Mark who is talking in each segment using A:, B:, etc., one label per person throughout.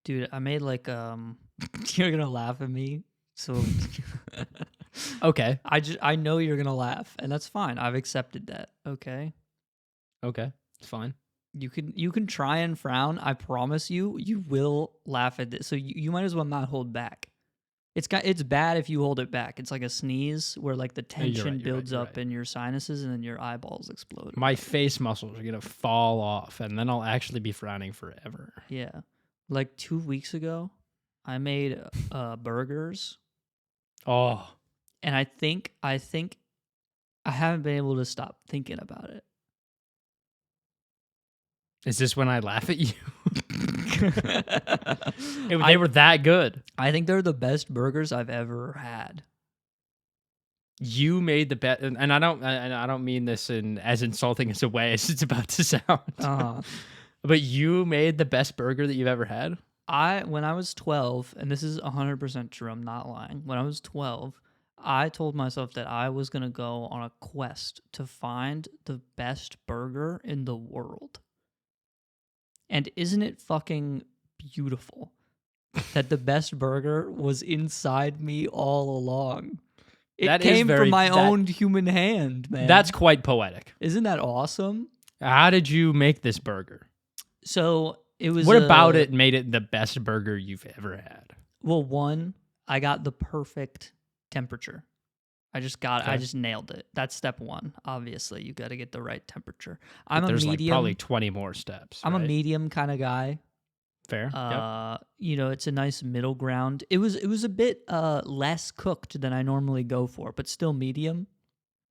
A: Dude, I made like you're gonna laugh at me. So
B: Okay.
A: I know you're gonna laugh, and that's fine. I've accepted that. Okay.
B: Okay. It's fine.
A: You can try and frown. I promise you, you will laugh at this. So you might as well not hold back. It's bad if you hold it back. It's like a sneeze where like the tension builds up in your sinuses and then your eyeballs explode.
B: My face muscles are going to fall off, and then I'll actually be frowning forever.
A: Yeah. Like 2 weeks ago, I made burgers.
B: Oh.
A: And I think I haven't been able to stop thinking about it.
B: Is this when I laugh at you? They were that good.
A: I think they're the best burgers I've ever had.
B: You made the best, and I don't mean this in as insulting as a way as it's about to sound. But you made the best burger that you've ever had.
A: When I was 12, and this is 100% true, I'm not lying. When I was 12, I told myself that I was gonna go on a quest to find the best burger in the world. And isn't it fucking beautiful that the best burger was inside me all along? It came from my own human hand, man.
B: That's quite poetic.
A: Isn't that awesome?
B: How did you make this burger?
A: So it was.
B: What about it made it the best burger you've ever had?
A: Well, one, I got the perfect temperature. I just nailed it. That's step one. Obviously, you got to get the right temperature.
B: There's like probably 20 more steps.
A: I'm a medium kind of guy.
B: Fair.
A: You know, it's a nice middle ground. It was a bit less cooked than I normally go for, but still medium.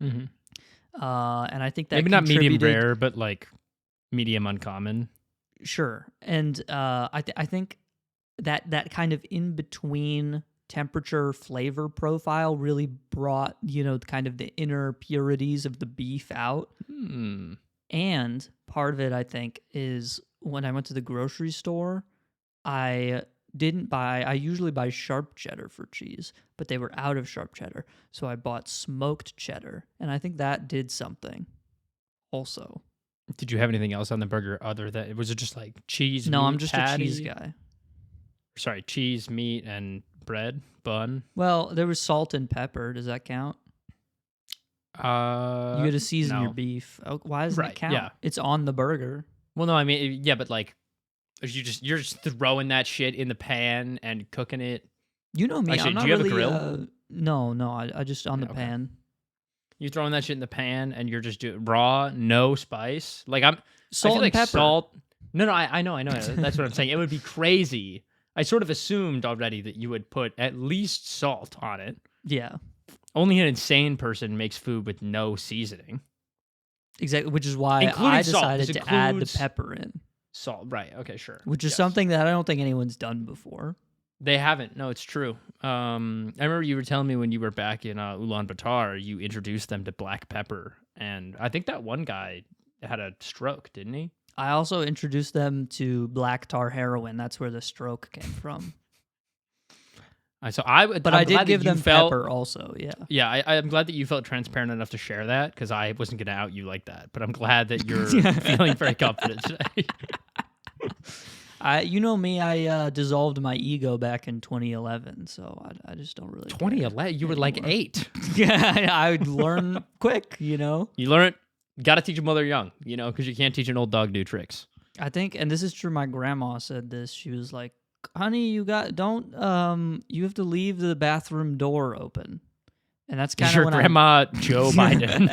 B: Mm-hmm.
A: And I think that
B: maybe not medium rare, but like medium uncommon.
A: Sure. And I think that kind of in between temperature flavor profile really brought, you know, kind of the inner purities of the beef out. And part of it, I think, is when I went to the grocery store, I usually buy sharp cheddar for cheese, but they were out of sharp cheddar. So I bought smoked cheddar, and I think that did something also.
B: Did you have anything else on the burger other than, was it just like cheese?
A: No,
B: meat,
A: I'm just
B: patty?
A: a cheese guy.
B: Sorry, cheese, meat, and bread, bun.
A: Well, there was salt and pepper. Does that count? You got to season your beef. Oh, why doesn't it count?
B: Yeah.
A: It's on the burger.
B: Well, no, I mean, yeah, but like, you're just throwing that shit in the pan and cooking it.
A: You know me.
B: Actually,
A: I'm not
B: do you have
A: really,
B: a grill?
A: No. I just on the pan.
B: You throwing that shit in the pan and you're just doing raw, no spice. Like
A: salt and pepper.
B: Salt. No, I know. That's what I'm saying. It would be crazy. I sort of assumed already that you would put at least salt on it.
A: Yeah.
B: Only an insane person makes food with no seasoning.
A: Exactly, which is why I decided to add the pepper in.
B: Salt, right. Okay, sure.
A: Which is something that I don't think anyone's done before.
B: They haven't. No, it's true. I remember you were telling me when you were back in Ulaanbaatar, you introduced them to black pepper. And I think that one guy had a stroke, didn't he?
A: I also introduced them to black tar heroin. That's where the stroke came from. I did give them pepper also, yeah.
B: Yeah, I'm glad that you felt transparent enough to share that, because I wasn't going to out you like that. But I'm glad that you're feeling very confident today.
A: You know me, I dissolved my ego back in 2011, so I just don't really
B: 2011? You were like 8.
A: Yeah, I would learn quick, you know?
B: You learn it. Got to teach them while they're young, you know, because you can't teach an old dog new tricks.
A: I think, and this is true, my grandma said this. She was like, honey, you have to leave the bathroom door open. And that's kind of
B: your grandma Joe Biden.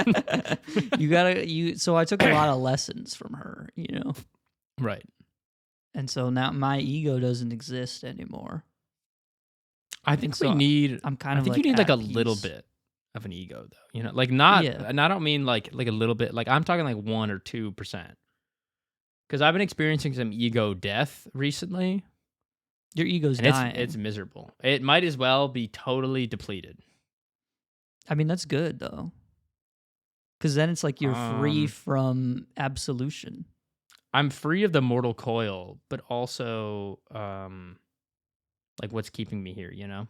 A: So I took a lot of lessons from her, you know?
B: Right.
A: And so now my ego doesn't exist anymore.
B: I think we need,
A: I'm kind of
B: you need like a little bit of an ego though, you know, like not, and I don't mean like a little bit, like I'm talking like 1 or 2%. Because I've been experiencing some ego death recently.
A: Your ego's dying.
B: It's miserable. It might as well be totally depleted.
A: I mean, that's good though. Because then it's like you're free from absolution.
B: I'm free of the mortal coil, but also like what's keeping me here, you know?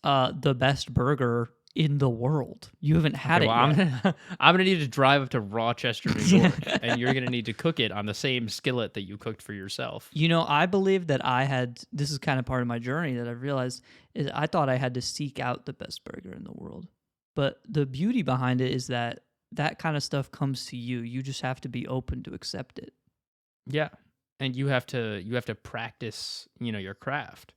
A: The best burger in the world. You haven't had
B: Okay,
A: it
B: well,
A: yet.
B: I'm gonna need to drive up to Rochester, New York, and you're gonna need to cook it on the same skillet that you cooked for yourself.
A: You know, I believe that I had, this is kind of part of my journey that I realized, is I thought I had to seek out the best burger in the world. But the beauty behind it is that that kind of stuff comes to you. You just have to be open to accept it.
B: Yeah, and you have to practice, your craft.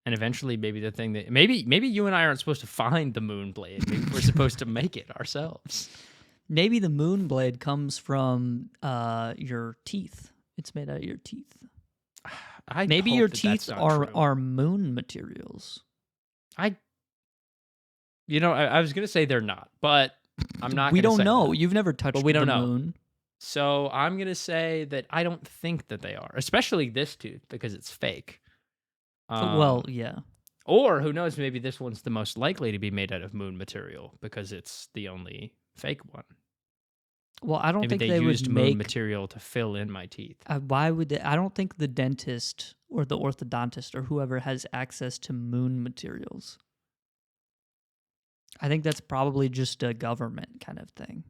B: And eventually, maybe the thing that maybe you and I aren't supposed to find the moon blade. Maybe we're supposed to make it ourselves.
A: Maybe the moon blade comes from your teeth. It's made out of your teeth. Maybe your teeth are moon materials.
B: I was gonna say they're not, but I'm not.
A: We
B: gonna
A: don't
B: say
A: know.
B: that.
A: You've never touched
B: But we don't
A: the
B: know.
A: moon.
B: So I'm gonna say that I don't think that they are, especially this tooth because it's fake.
A: Well, yeah.
B: Or who knows? Maybe this one's the most likely to be made out of moon material because it's the only fake one.
A: Well, I don't
B: Maybe
A: think
B: they
A: they
B: used
A: would
B: moon
A: make
B: material to fill in my teeth.
A: Why would they? I don't think the dentist or the orthodontist or whoever has access to moon materials. I think that's probably just a government kind of thing.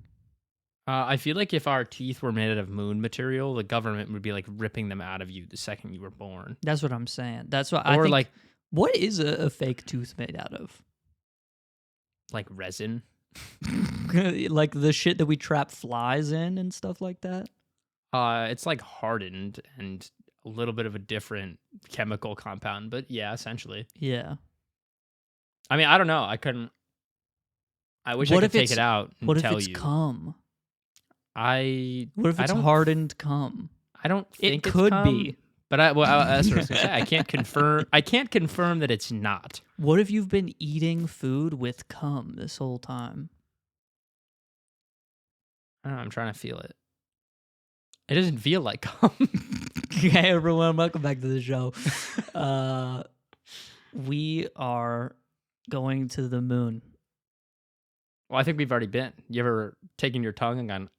B: I feel like if our teeth were made out of moon material, the government would be like ripping them out of you the second you were born.
A: That's what I'm saying. That's what I think.
B: Like,
A: what is a fake tooth made out of?
B: Like resin.
A: Like the shit that we trap flies in and stuff like that?
B: It's like hardened and a little bit of a different chemical compound, but yeah, essentially.
A: Yeah.
B: I mean, I don't know. I wish I could take it out and tell you.
A: What if it's cum?
B: What
A: if it's hardened cum?
B: I don't think
A: it could be.
B: But that's what I was gonna say. I can't confirm. I can't confirm that it's not.
A: What if you've been eating food with cum this whole time?
B: I don't know, I'm trying to feel it. It doesn't feel like cum.
A: Hey everyone, welcome back to the show. We are going to the moon.
B: Well, I think we've already been. You ever taken your tongue and gone?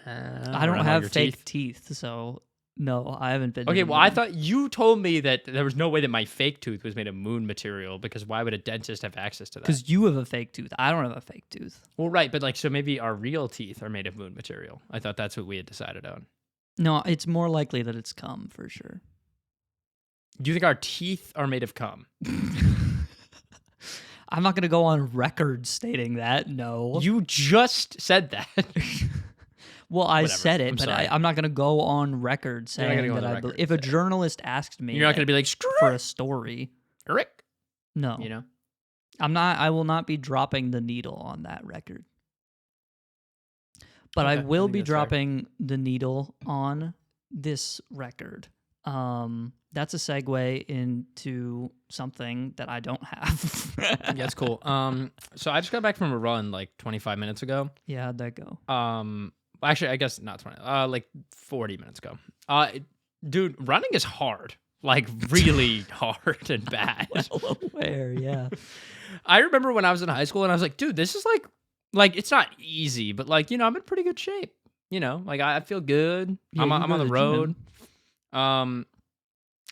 A: I don't have fake teeth, so no, I haven't been.
B: Okay, well, I thought you told me that there was no way that my fake tooth was made of moon material because why would a dentist have access to that?
A: Because you have a fake tooth. I don't have a fake tooth.
B: Well, right, but so maybe our real teeth are made of moon material. I thought that's what we had decided on.
A: No, it's more likely that it's cum for sure.
B: Do you think our teeth are made of cum?
A: I'm not going to go on record stating that. No.
B: You just said that.
A: Well, I
B: Whatever.
A: said it, but I'm not going to go on record saying that I believe. If a journalist asked me,
B: you're not going to be like
A: for a story,
B: Rick.
A: No, I'm not. I will not be dropping the needle on that record. But I will be dropping the needle on this record. That's a segue into something that I don't have.
B: Yeah, that's cool. So I just got back from a run like 25 minutes ago.
A: Yeah, how'd that go?
B: Actually, I guess not 20. Like 40 minutes ago. Dude, running is hard. Like really hard and bad.
A: Well aware, yeah.
B: I remember when I was in high school and I was like, dude, this is like it's not easy, but like, I'm in pretty good shape. Like I feel good.
A: Yeah,
B: I'm on the road.
A: Gym.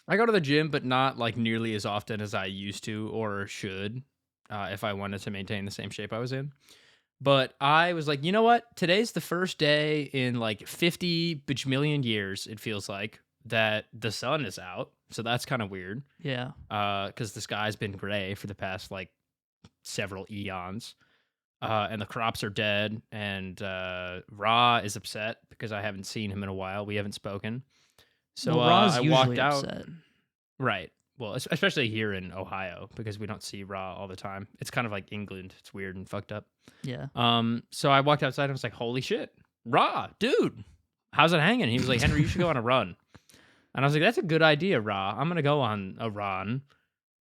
B: I go to the gym, but not like nearly as often as I used to or should, if I wanted to maintain the same shape I was in. But I was like, you know what? Today's the first day in like 50 bajillion years, it feels like, that the sun is out. So that's kind of weird.
A: Yeah.
B: Because the sky's been gray for the past like several eons. And the crops are dead. And Ra is upset because I haven't seen him in a while. We haven't spoken. So
A: Ra's
B: I
A: usually
B: walked out.
A: upset.
B: Right. Well, especially here in Ohio because we don't see Ra all the time. It's kind of like England. It's weird and fucked up.
A: Yeah.
B: So I walked outside and was like, "Holy shit, Ra, dude, how's it hanging?" He was like, "Henry, you should go on a run." And I was like, "That's a good idea, Ra. I'm gonna go on a run."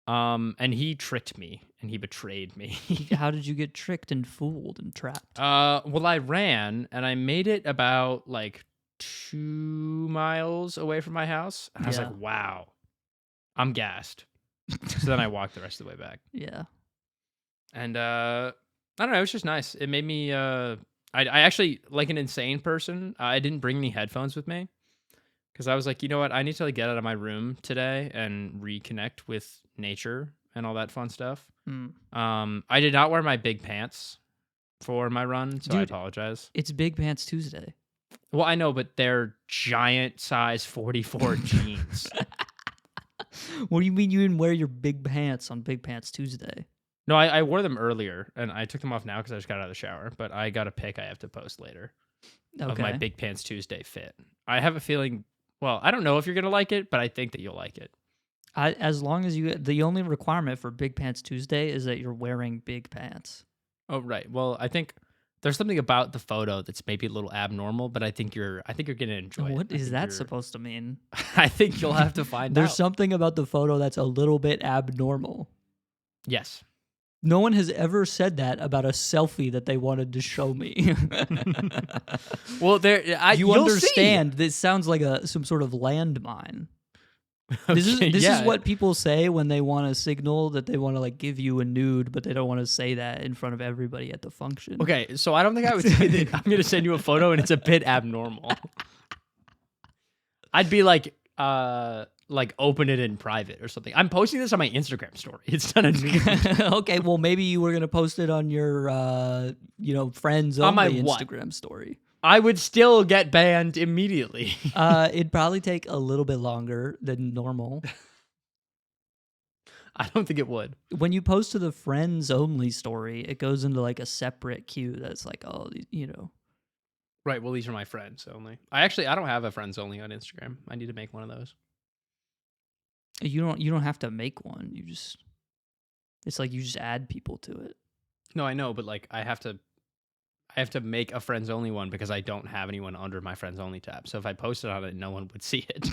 B: And he tricked me and he betrayed me.
A: How did you get tricked and fooled and trapped?
B: Well, I ran and I made it about like 2 miles away from my house. And I was like, wow, I'm gassed. So then I walked the rest of the way back.
A: Yeah.
B: And I don't know, it was just nice. It made me I actually, like an insane person, I didn't bring any headphones with me. Because I was like, you know what, I need to like get out of my room today and reconnect with nature and all that fun stuff.
A: Hmm.
B: I did not wear my big pants for my run, so I
A: Dude.
B: apologize.
A: It's Big Pants Tuesday.
B: Well, I know, but they're giant size 44 jeans.
A: What do you mean you didn't wear your big pants on Big Pants Tuesday?
B: No, I wore them earlier, and I took them off now because I just got out of the shower. But I got a pic I have to post later of my
A: Okay.
B: Big Pants Tuesday fit. I have a feeling. Well, I don't know if you're gonna like it, but I think that you'll like it.
A: As long as the only requirement for Big Pants Tuesday is that you're wearing big pants.
B: Oh, right. Well, I think there's something about the photo that's maybe a little abnormal, but I think you're gonna enjoy it.
A: What
B: I
A: is
B: think
A: that
B: you're-
A: supposed to mean?
B: I think you'll have to find
A: There's
B: out.
A: something about the photo that's a little bit abnormal.
B: Yes.
A: No one has ever said that about a selfie that they wanted to show me.
B: Well,
A: You
B: you'll
A: understand? This sounds like some sort of landmine.
B: See.
A: This
B: Okay,
A: is
B: yeah.
A: what people say when they want to signal that they want to like give you a nude, but they don't want to say that in front of everybody at the function.
B: Okay, so I don't think I would say that I'm going to send you a photo and it's a bit abnormal. I'd be like open it in private or something. I'm posting this on my Instagram story. It's not a nude.
A: Okay, well maybe you were gonna post it on your friends
B: On my
A: only
B: what?
A: Instagram story.
B: I would still get banned immediately.
A: It'd probably take a little bit longer than normal.
B: I don't think it would.
A: When you post to the friends only story, it goes into like a separate queue that's like, oh,
B: Right, well, these are my friends only. I don't have a friends only on Instagram. I need to make one of those.
A: you don't have to make one. It's like you just add people to it.
B: No, I know, but like I have to make a friends only one because I don't have anyone under my friends only tab. So if I posted on it, no one would see it.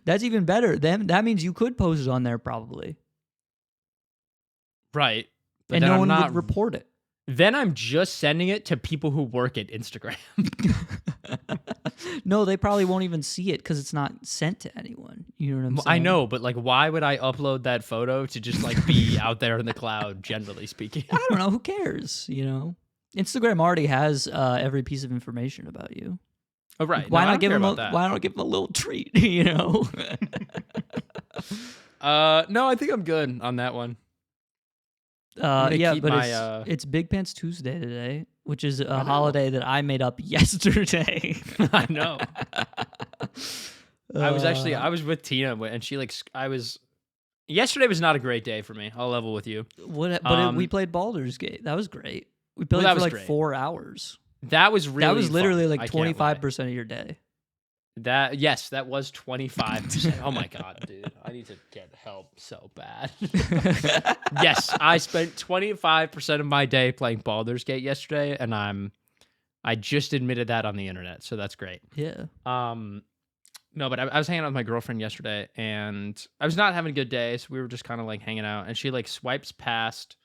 A: That's even better. Then that means you could post it on there probably,
B: Right. But
A: and
B: then
A: no
B: I'm
A: one
B: not
A: would report it.
B: Then I'm just sending it to people who work at Instagram.
A: No, they probably won't even see it because it's not sent to anyone. You know what I'm
B: Well,
A: saying?
B: I know, but like, why would I upload that photo to just like be out there in the cloud, generally speaking?
A: I don't know. Who cares? Instagram already has every piece of information about you.
B: Oh, right.
A: Why
B: No, I
A: not
B: don't
A: give
B: care
A: them?
B: about that.
A: Why not give them a little treat?
B: No, I think I'm good on that one. gonna
A: Yeah,
B: keep
A: but
B: my,
A: it's Big Pants Tuesday today, which is a
B: know.
A: holiday that I made up yesterday.
B: I know. I
A: Uh,
B: was with Tina and she yesterday was not a great day for me. I'll level with you.
A: we played Baldur's Gate. That was great. We
B: Well,
A: played
B: that
A: for
B: was
A: like
B: great.
A: 4 hours.
B: That was really
A: That was literally
B: fun.
A: like
B: I can't lie.
A: 25% of your day.
B: Yes, that was 25%. Oh my god, dude. I need to get help so bad. Yes, I spent 25% of my day playing Baldur's Gate yesterday, and I just admitted that on the internet, so that's great.
A: Yeah.
B: No, but I was hanging out with my girlfriend yesterday, and I was not having a good day, so we were just kind of like hanging out, and she like swipes past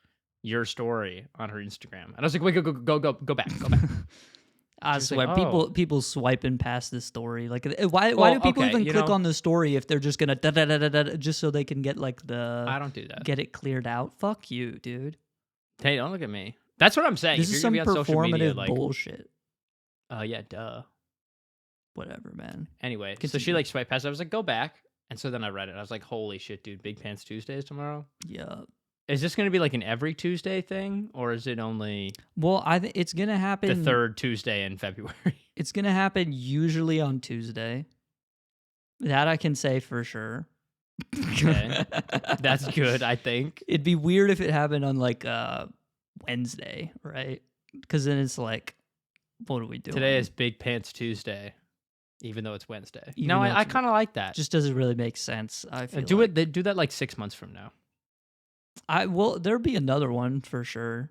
B: your story on her Instagram, and I was like, wait, go back.
A: I
B: She's
A: swear,
B: like, "Oh."
A: people swiping past this story. Like, why
B: Well,
A: do people
B: okay,
A: even
B: you
A: click
B: know-
A: on the story if they're just gonna da da da da da just so they can get like
B: I don't do that.
A: get it cleared out? Fuck you, dude.
B: Hey, don't look at me. That's what I'm saying.
A: This
B: If
A: is
B: you're
A: some
B: gonna be on social media,
A: performative
B: like,
A: bullshit.
B: yeah, duh.
A: Whatever, man.
B: Anyway, so
A: Continue.
B: she like swiped past. I was like, go back. And so then I read it. I was like, holy shit, dude. Big Pants Tuesday is tomorrow.
A: Yeah.
B: Is this going to be like an every Tuesday thing? Or is it only
A: Well, it's gonna happen.
B: the third Tuesday in February?
A: It's gonna happen usually on Tuesday. That I can say for sure.
B: Okay. That's good, I think.
A: It'd be weird if it happened on like Wednesday, right? Because then it's like, what are we doing?
B: Today is Big Pants Tuesday, even though it's Wednesday.
A: Even
B: No,
A: though
B: I
A: it's-
B: kind of like that.
A: just doesn't really make sense. I feel
B: do
A: like.
B: it. They do that like 6 months from now.
A: There'll be another one for sure,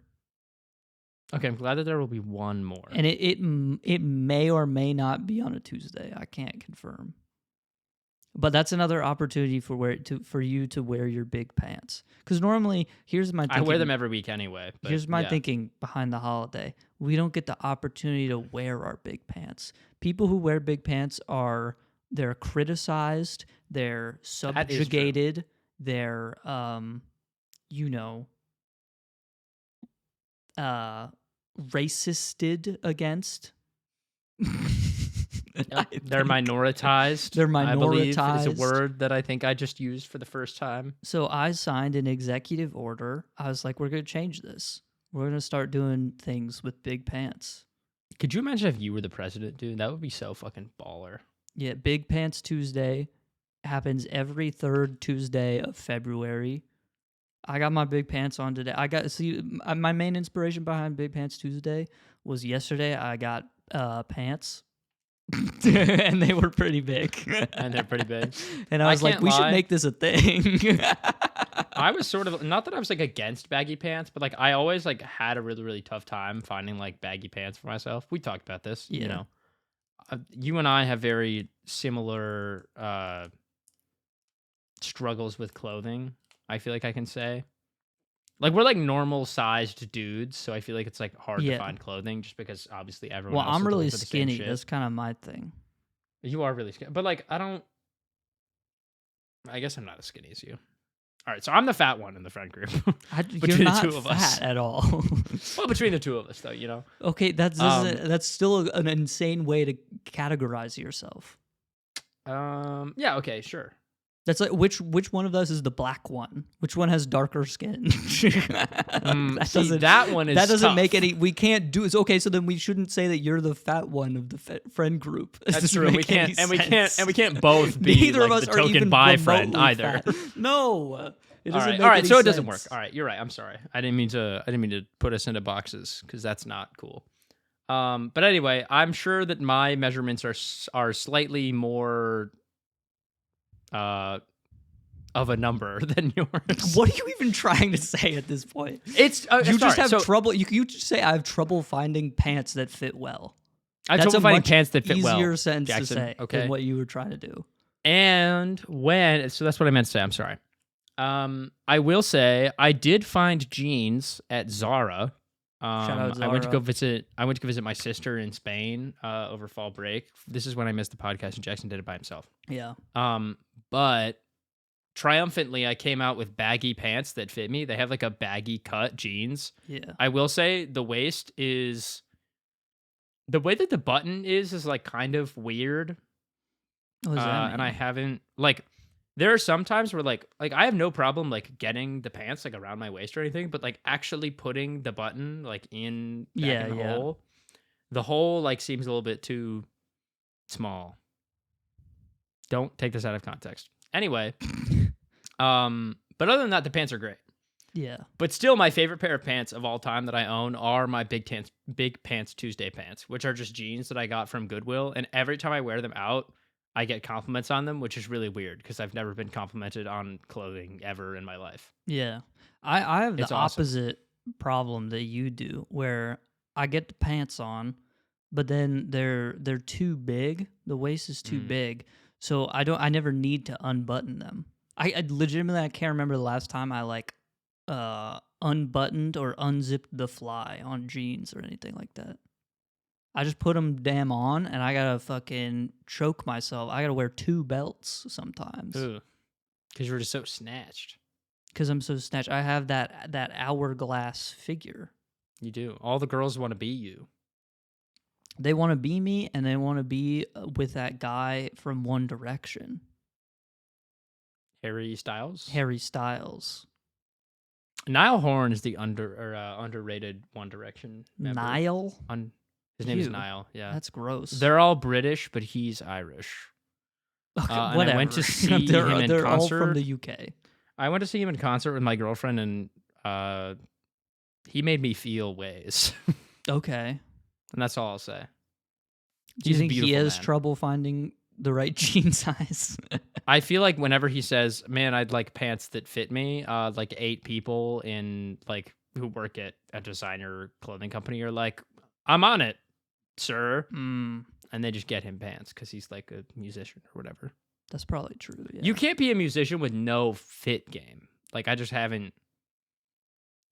B: Okay, I'm glad that there will be one more.
A: and it may or may not be on a Tuesday. I can't confirm, but that's another opportunity for you to wear your big pants. Because normally, here's my
B: I
A: thinking,
B: wear them every week anyway. But
A: here's my
B: yeah.
A: thinking behind the holiday. We don't get the opportunity to wear our big pants. People who wear big pants they're criticized, they're
B: That is true.
A: subjugated, they're racisted against.
B: They're minoritized.
A: They're
B: I believe is a
A: minoritized.
B: word that I think I just used for the first time.
A: So I signed an executive order. I was like, we're going to change this. We're going to start doing things with big pants.
B: Could you imagine if you were the president, dude? That would be so fucking baller.
A: Yeah, Big Pants Tuesday happens every third Tuesday of February. I got my big pants on today. My main inspiration behind Big Pants Tuesday was yesterday. I got pants, and they were pretty big.
B: And they're pretty big.
A: And I was like, we should make this a thing.
B: I was sort of, not that I was like against baggy pants, but like I always like had a really, really tough time finding like baggy pants for myself. We talked about this, you know. You and I have very similar struggles with clothing, I feel like I can say. Like, we're like normal sized dudes, so I feel like it's like hard to find clothing just because obviously everyone else
A: I'm
B: is
A: really
B: looking for the same
A: skinny.
B: shit.
A: That's kind of my thing.
B: You are really skinny. But like, I guess I'm not as skinny as you. All right, so I'm the fat one in the friend group.
A: You're not
B: the two of us.
A: fat at all.
B: Well, between the two of us, though, you know.
A: Okay, that's still an insane way to categorize yourself.
B: Yeah. Okay. Sure.
A: That's like which one of us is the black one? Which one has darker skin?
B: That one is
A: that doesn't
B: tough.
A: make any. We can't do it. Okay, so then we shouldn't say that you're the fat one of the friend group.
B: That's true. We can't both be
A: Neither
B: like
A: of us
B: the
A: are
B: token
A: even
B: bi friend
A: remotely
B: either.
A: fat. No. It
B: All
A: doesn't
B: right.
A: make
B: All right.
A: any
B: So it
A: sense.
B: doesn't work. All right. You're right. I'm sorry. I didn't mean to put us into boxes because that's not cool. But anyway, I'm sure that my measurements are slightly more of a number than yours.
A: What are you even trying to say at this point?
B: It's
A: you just have trouble. You just say I have trouble finding pants that fit well.
B: I have trouble finding pants that fit well.
A: Easier sentence
B: Jackson,
A: to say than what you were trying to do.
B: And so that's what I meant to say. I'm sorry. I will say I did find jeans at Zara.
A: Shout out Zara.
B: I went to go visit my sister in Spain over fall break. This is when I missed the podcast and Jackson did it by himself.
A: Yeah.
B: But triumphantly, I came out with baggy pants that fit me. They have like a baggy cut jeans.
A: Yeah.
B: I will say the waist is the way that the button is like kind of weird.
A: What does that mean?
B: And I haven't like. There are some times where like I have no problem like getting the pants like around my waist or anything, but like actually putting the button like in the hole like seems a little bit too small. Don't take this out of context. Anyway, but other than that, the pants are great.
A: Yeah.
B: But still, my favorite pair of pants of all time that I own are my Big Pants Tuesday pants, which are just jeans that I got from Goodwill, and every time I wear them out, I get compliments on them, which is really weird because I've never been complimented on clothing ever in my life.
A: Yeah. I have
B: It's
A: the
B: awesome.
A: opposite problem that you do, where I get the pants on, but then they're too big. The waist is too big. So I never need to unbutton them. I legitimately I can't remember the last time I like unbuttoned or unzipped the fly on jeans or anything like that. I just put them damn on, and I gotta fucking choke myself. I gotta wear 2 belts sometimes.
B: Because you're just so snatched.
A: Because I'm so snatched. I have that hourglass figure.
B: You do. All the girls want to be you.
A: They want to be me, and they want to be with that guy from One Direction.
B: Harry Styles?
A: Harry Styles.
B: Niall Horan is the underrated One Direction member.
A: Niall?
B: His name is Niall, yeah.
A: That's gross.
B: They're all British, but he's Irish.
A: Okay,
B: and
A: whatever.
B: I went to see him in concert.
A: They're all from the UK.
B: I went to see him in concert with my girlfriend, and he made me feel ways.
A: Okay.
B: And that's all I'll say.
A: Do you think he has
B: man.
A: trouble finding the right jean size?
B: I feel like whenever he says, "Man, I'd like pants that fit me," like 8 people in like who work at a designer clothing company are like, "I'm on it, sir," and they just get him pants because he's like a musician or whatever.
A: That's probably true. Yeah.
B: You can't be a musician with no fit game. Like I just haven't.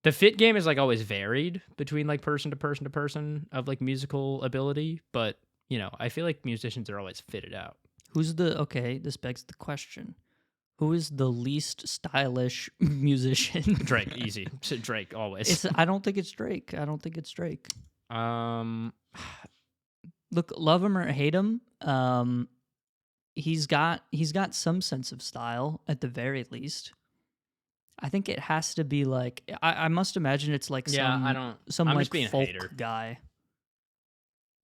B: The fit game is like always varied between like person to person to person of like musical ability, but you know, I feel like musicians are always fitted out.
A: This begs the question. Who is the least stylish musician?
B: Drake, easy. Drake, always.
A: I don't think it's Drake. Look, love him or hate him, he's got some sense of style at the very least. I think it has to be like I must imagine it's like
B: Yeah, I don't.
A: some
B: I'm
A: like
B: just being a
A: folk
B: hater.
A: guy.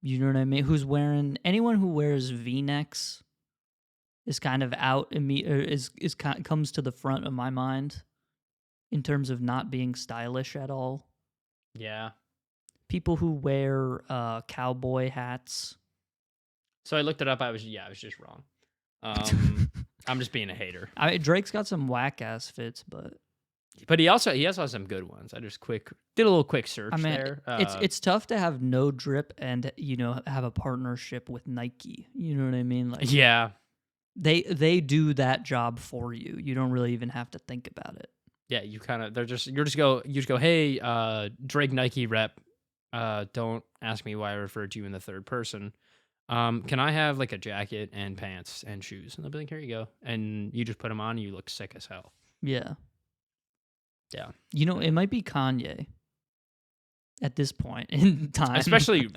A: You know what I mean? Who's wearing anyone who wears V-necks is kind of out comes to the front of my mind in terms of not being stylish at all.
B: Yeah.
A: People who wear cowboy hats.
B: So I looked it up. I was just wrong. I'm just being a hater.
A: Drake's got some whack ass fits, but
B: he also has some good ones. I just did a little quick search there.
A: It's tough to have no drip and have a partnership with Nike. You know what I mean? Like
B: yeah,
A: they do that job for you. You don't really even have to think about it.
B: Yeah, you just go, hey, Drake Nike rep. Don't ask me why I referred to you in the third person. Can I have like a jacket and pants and shoes? And they'll be like, here you go. And you just put them on and you look sick as hell.
A: Yeah.
B: Yeah.
A: It might be Kanye at this point in time.
B: Especially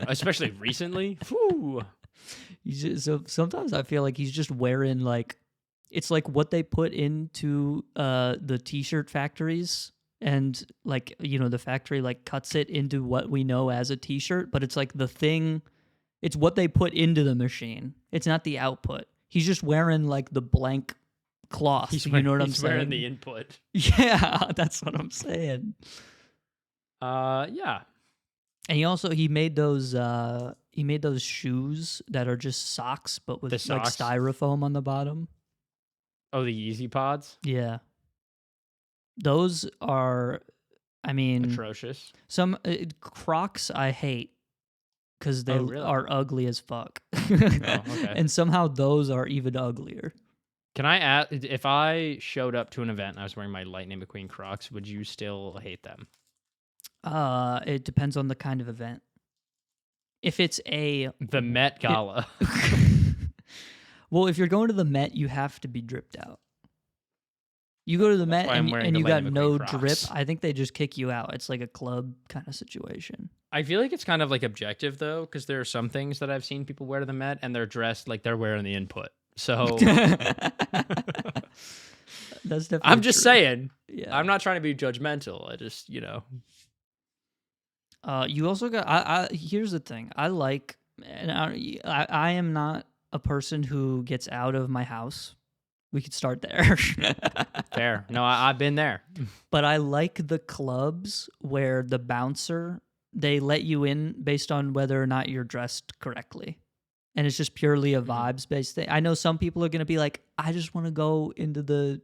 B: recently. Whew.
A: So sometimes I feel like he's just wearing like, it's like what they put into the t-shirt factories, and like, the factory like cuts it into what we know as a t-shirt, but it's like it's what they put into the machine. It's not the output. He's just wearing like the blank cloth. You know what I'm saying? He's
B: wearing the input.
A: Yeah, that's what I'm saying.
B: Yeah.
A: And he made those shoes that are just socks, but with like styrofoam on the bottom.
B: Oh, the Yeezy pods?
A: Yeah. Those are,
B: atrocious.
A: Some Crocs I hate because they are ugly as fuck.
B: Okay.
A: And somehow those are even uglier.
B: Can I ask, if I showed up to an event and I was wearing my Lightning McQueen Crocs, would you still hate them?
A: It depends on the kind of event. If it's
B: the Met Gala.
A: Well, if you're going to the Met, you have to be dripped out. You go to the Met and you got no drip, I think they just kick you out. It's like a club kind of situation.
B: I feel like it's kind of like objective, though, because there are some things that I've seen people wear to the Met, and they're dressed like they're wearing the input. So
A: that's definitely
B: I'm just saying.
A: Yeah.
B: I'm not trying to be judgmental. I just,
A: You also got. Here's the thing. I like, and I am not a person who gets out of my house. We could start there.
B: Fair. No, I've been there.
A: But I like the clubs where the bouncer, they let you in based on whether or not you're dressed correctly. And it's just purely a vibes-based thing. I know some people are going to be like, I just want to go into the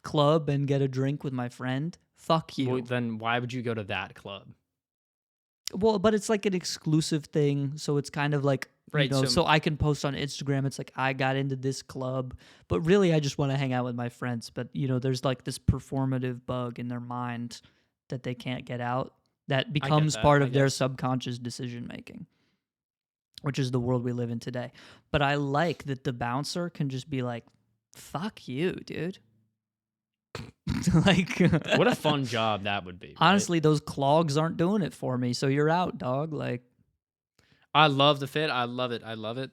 A: club and get a drink with my friend. Fuck you.
B: Well, then why would you go to that club?
A: Well, but it's like an exclusive thing, so it's kind of like, so I can post on Instagram, it's like, I got into this club, but really I just want to hang out with my friends. But, there's like this performative bug in their mind that they can't get out that becomes part of their subconscious decision-making, which is the world we live in today. But I like that the bouncer can just be like, fuck you, dude. Like,
B: what a fun job that would be. Right?
A: Honestly, those clogs aren't doing it for me, so you're out, dog. Like,
B: I love the fit. I love it.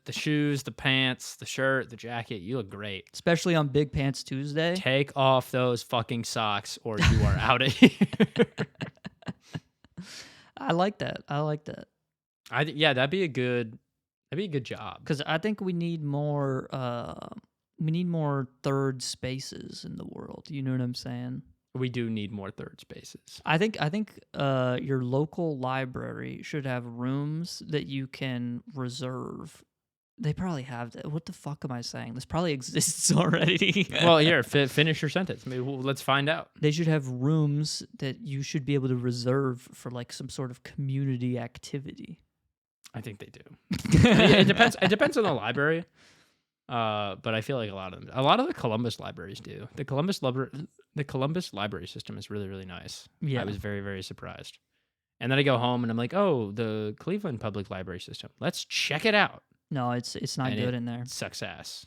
B: The shoes, the pants, the shirt, the jacket. You look great.
A: Especially on Big Pants Tuesday.
B: Take off those fucking socks or you are out of here.
A: I like that.
B: Yeah, that'd be a good job.
A: Because I think we need more third spaces in the world. You know what I'm saying?
B: We do need more third spaces.
A: I think your local library should have rooms that you can reserve. They probably have that. What the fuck am I saying? This probably exists already.
B: Well, here, finish your sentence. Maybe let's find out.
A: They should have rooms that you should be able to reserve for like some sort of community activity.
B: I think they do. It depends. It depends on the library. But I feel like a lot of the Columbus libraries do. The Columbus library system is really, really nice.
A: Yeah.
B: I was very, very surprised. And then I go home and I'm like, oh, the Cleveland Public Library System. Let's check it out.
A: No, it's not good in there.
B: Sucks ass.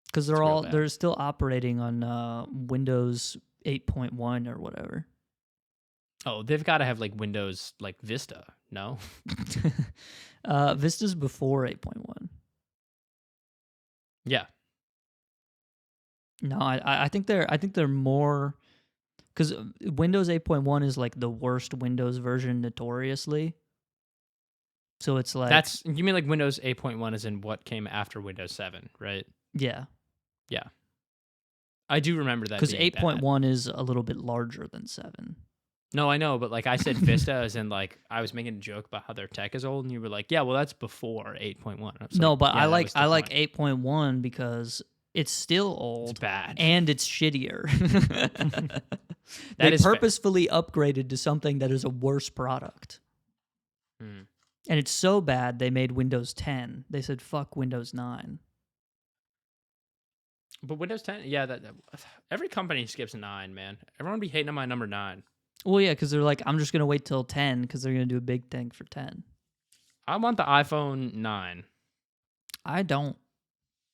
A: Because they're still operating on Windows 8.1 or whatever.
B: Oh, they've got to have like Windows like Vista, no?
A: Vista's before 8.1.
B: Yeah.
A: No, I think they're more, because Windows 8.1 is like the worst Windows version notoriously. So it's like
B: You mean like Windows 8.1 is in what came after Windows 7, right?
A: yeah,
B: Yeah. I do remember that
A: because
B: being bad.
A: 8.1 is a little bit larger than 7.
B: No, I know, but like I said Vista as in like I was making a joke about how their tech is old and you were like, "Yeah, well that's before 8.1." I was
A: No,
B: like,
A: but
B: yeah,
A: I
B: that
A: like
B: was the
A: I like
B: point.
A: 8.1 because it's still
B: It's
A: old
B: bad.
A: and it's shittier.
B: That
A: They
B: is fair.
A: purposefully upgraded to something that is a worse product.
B: Hmm.
A: And it's so bad they made Windows 10. They said fuck Windows 9.
B: But Windows 10, yeah, that every company skips 9, man. Everyone be hating on my number 9.
A: Well, yeah, because they're like, I'm just gonna wait till 10 because they're gonna do a big thing for 10.
B: I want the iPhone 9.
A: I don't.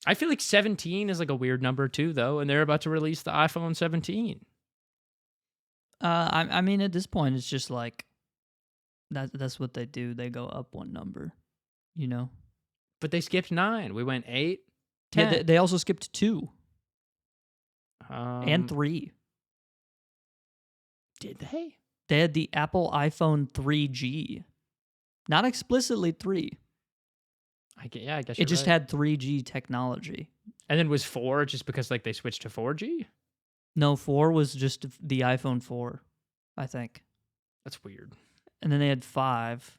B: I feel like 17 is like a weird number too, though, and they're about to release the iPhone 17.
A: I mean, at this point, it's just like that's what they do. They go up one number, you know.
B: But they skipped 9. We went 8,
A: Yeah,
B: 10.
A: they also skipped 2 and
B: Um,
A: 3.
B: did they?
A: They had the Apple iPhone 3G, not explicitly 3.
B: Yeah, I guess
A: It
B: you're
A: just
B: right.
A: had 3G technology.
B: And then was 4 just because like they switched to 4G?
A: No, 4 was just the iPhone 4, I think.
B: That's weird.
A: And then they had 5,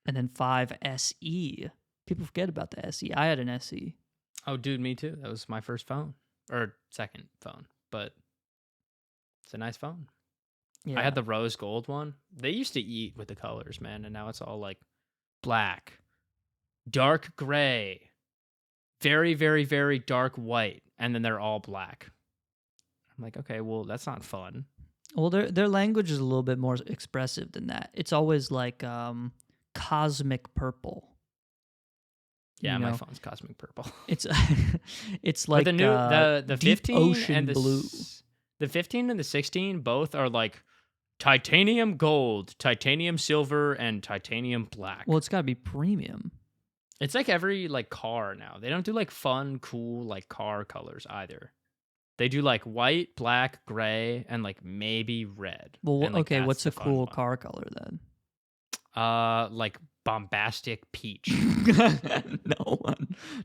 A: and then 5 SE. People forget about the SE. I had an SE.
B: Oh, dude, me too. That was my first phone or second phone, but it's a nice phone.
A: Yeah.
B: I had the rose gold one. They used to eat with the colors, man, and now it's all like black, dark gray, very, very, very dark white, and then they're all black. I'm like, okay, well, that's not fun.
A: Well, their language is a little bit more expressive than that. It's always like cosmic purple.
B: Yeah,
A: you
B: my
A: know?
B: phone's cosmic purple.
A: It's it's like
B: but the
A: deep
B: 15
A: ocean
B: and
A: blue.
B: the 15 and the 16 both are like titanium gold, titanium silver, and titanium black.
A: Well, it's got to be premium.
B: It's like every like car now. They don't do like fun, cool like car colors either. They do like white, black, gray, and like maybe red.
A: Well,
B: And, like,
A: okay,
B: that's
A: what's
B: the
A: a
B: fun
A: cool
B: one.
A: car color then?
B: Like bombastic peach.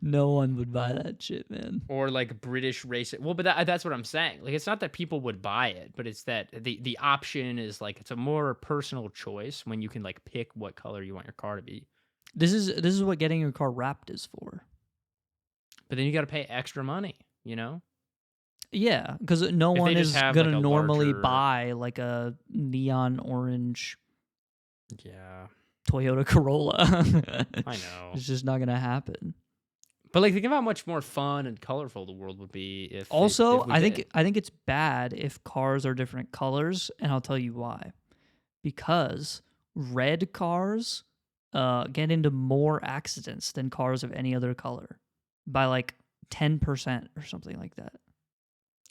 A: No one would buy that shit, man.
B: Or like British race. Well, but that's what I'm saying. Like, it's not that people would buy it, but it's that the option is like it's a more personal choice when you can like pick what color you want your car to be.
A: This is what getting your car wrapped is for.
B: But then you got to pay extra money, you know?
A: Yeah, because no
B: If they
A: one
B: just
A: is
B: have,
A: gonna
B: like, a
A: normally
B: larger-
A: buy like a neon orange
B: Yeah,
A: Toyota Corolla.
B: I know.
A: It's just not gonna happen.
B: But like, think of how much more fun and colorful the world would be if.
A: Also,
B: if we
A: I
B: did.
A: think it's bad if cars are different colors, and I'll tell you why. Because red cars get into more accidents than cars of any other color by like 10% or something like that.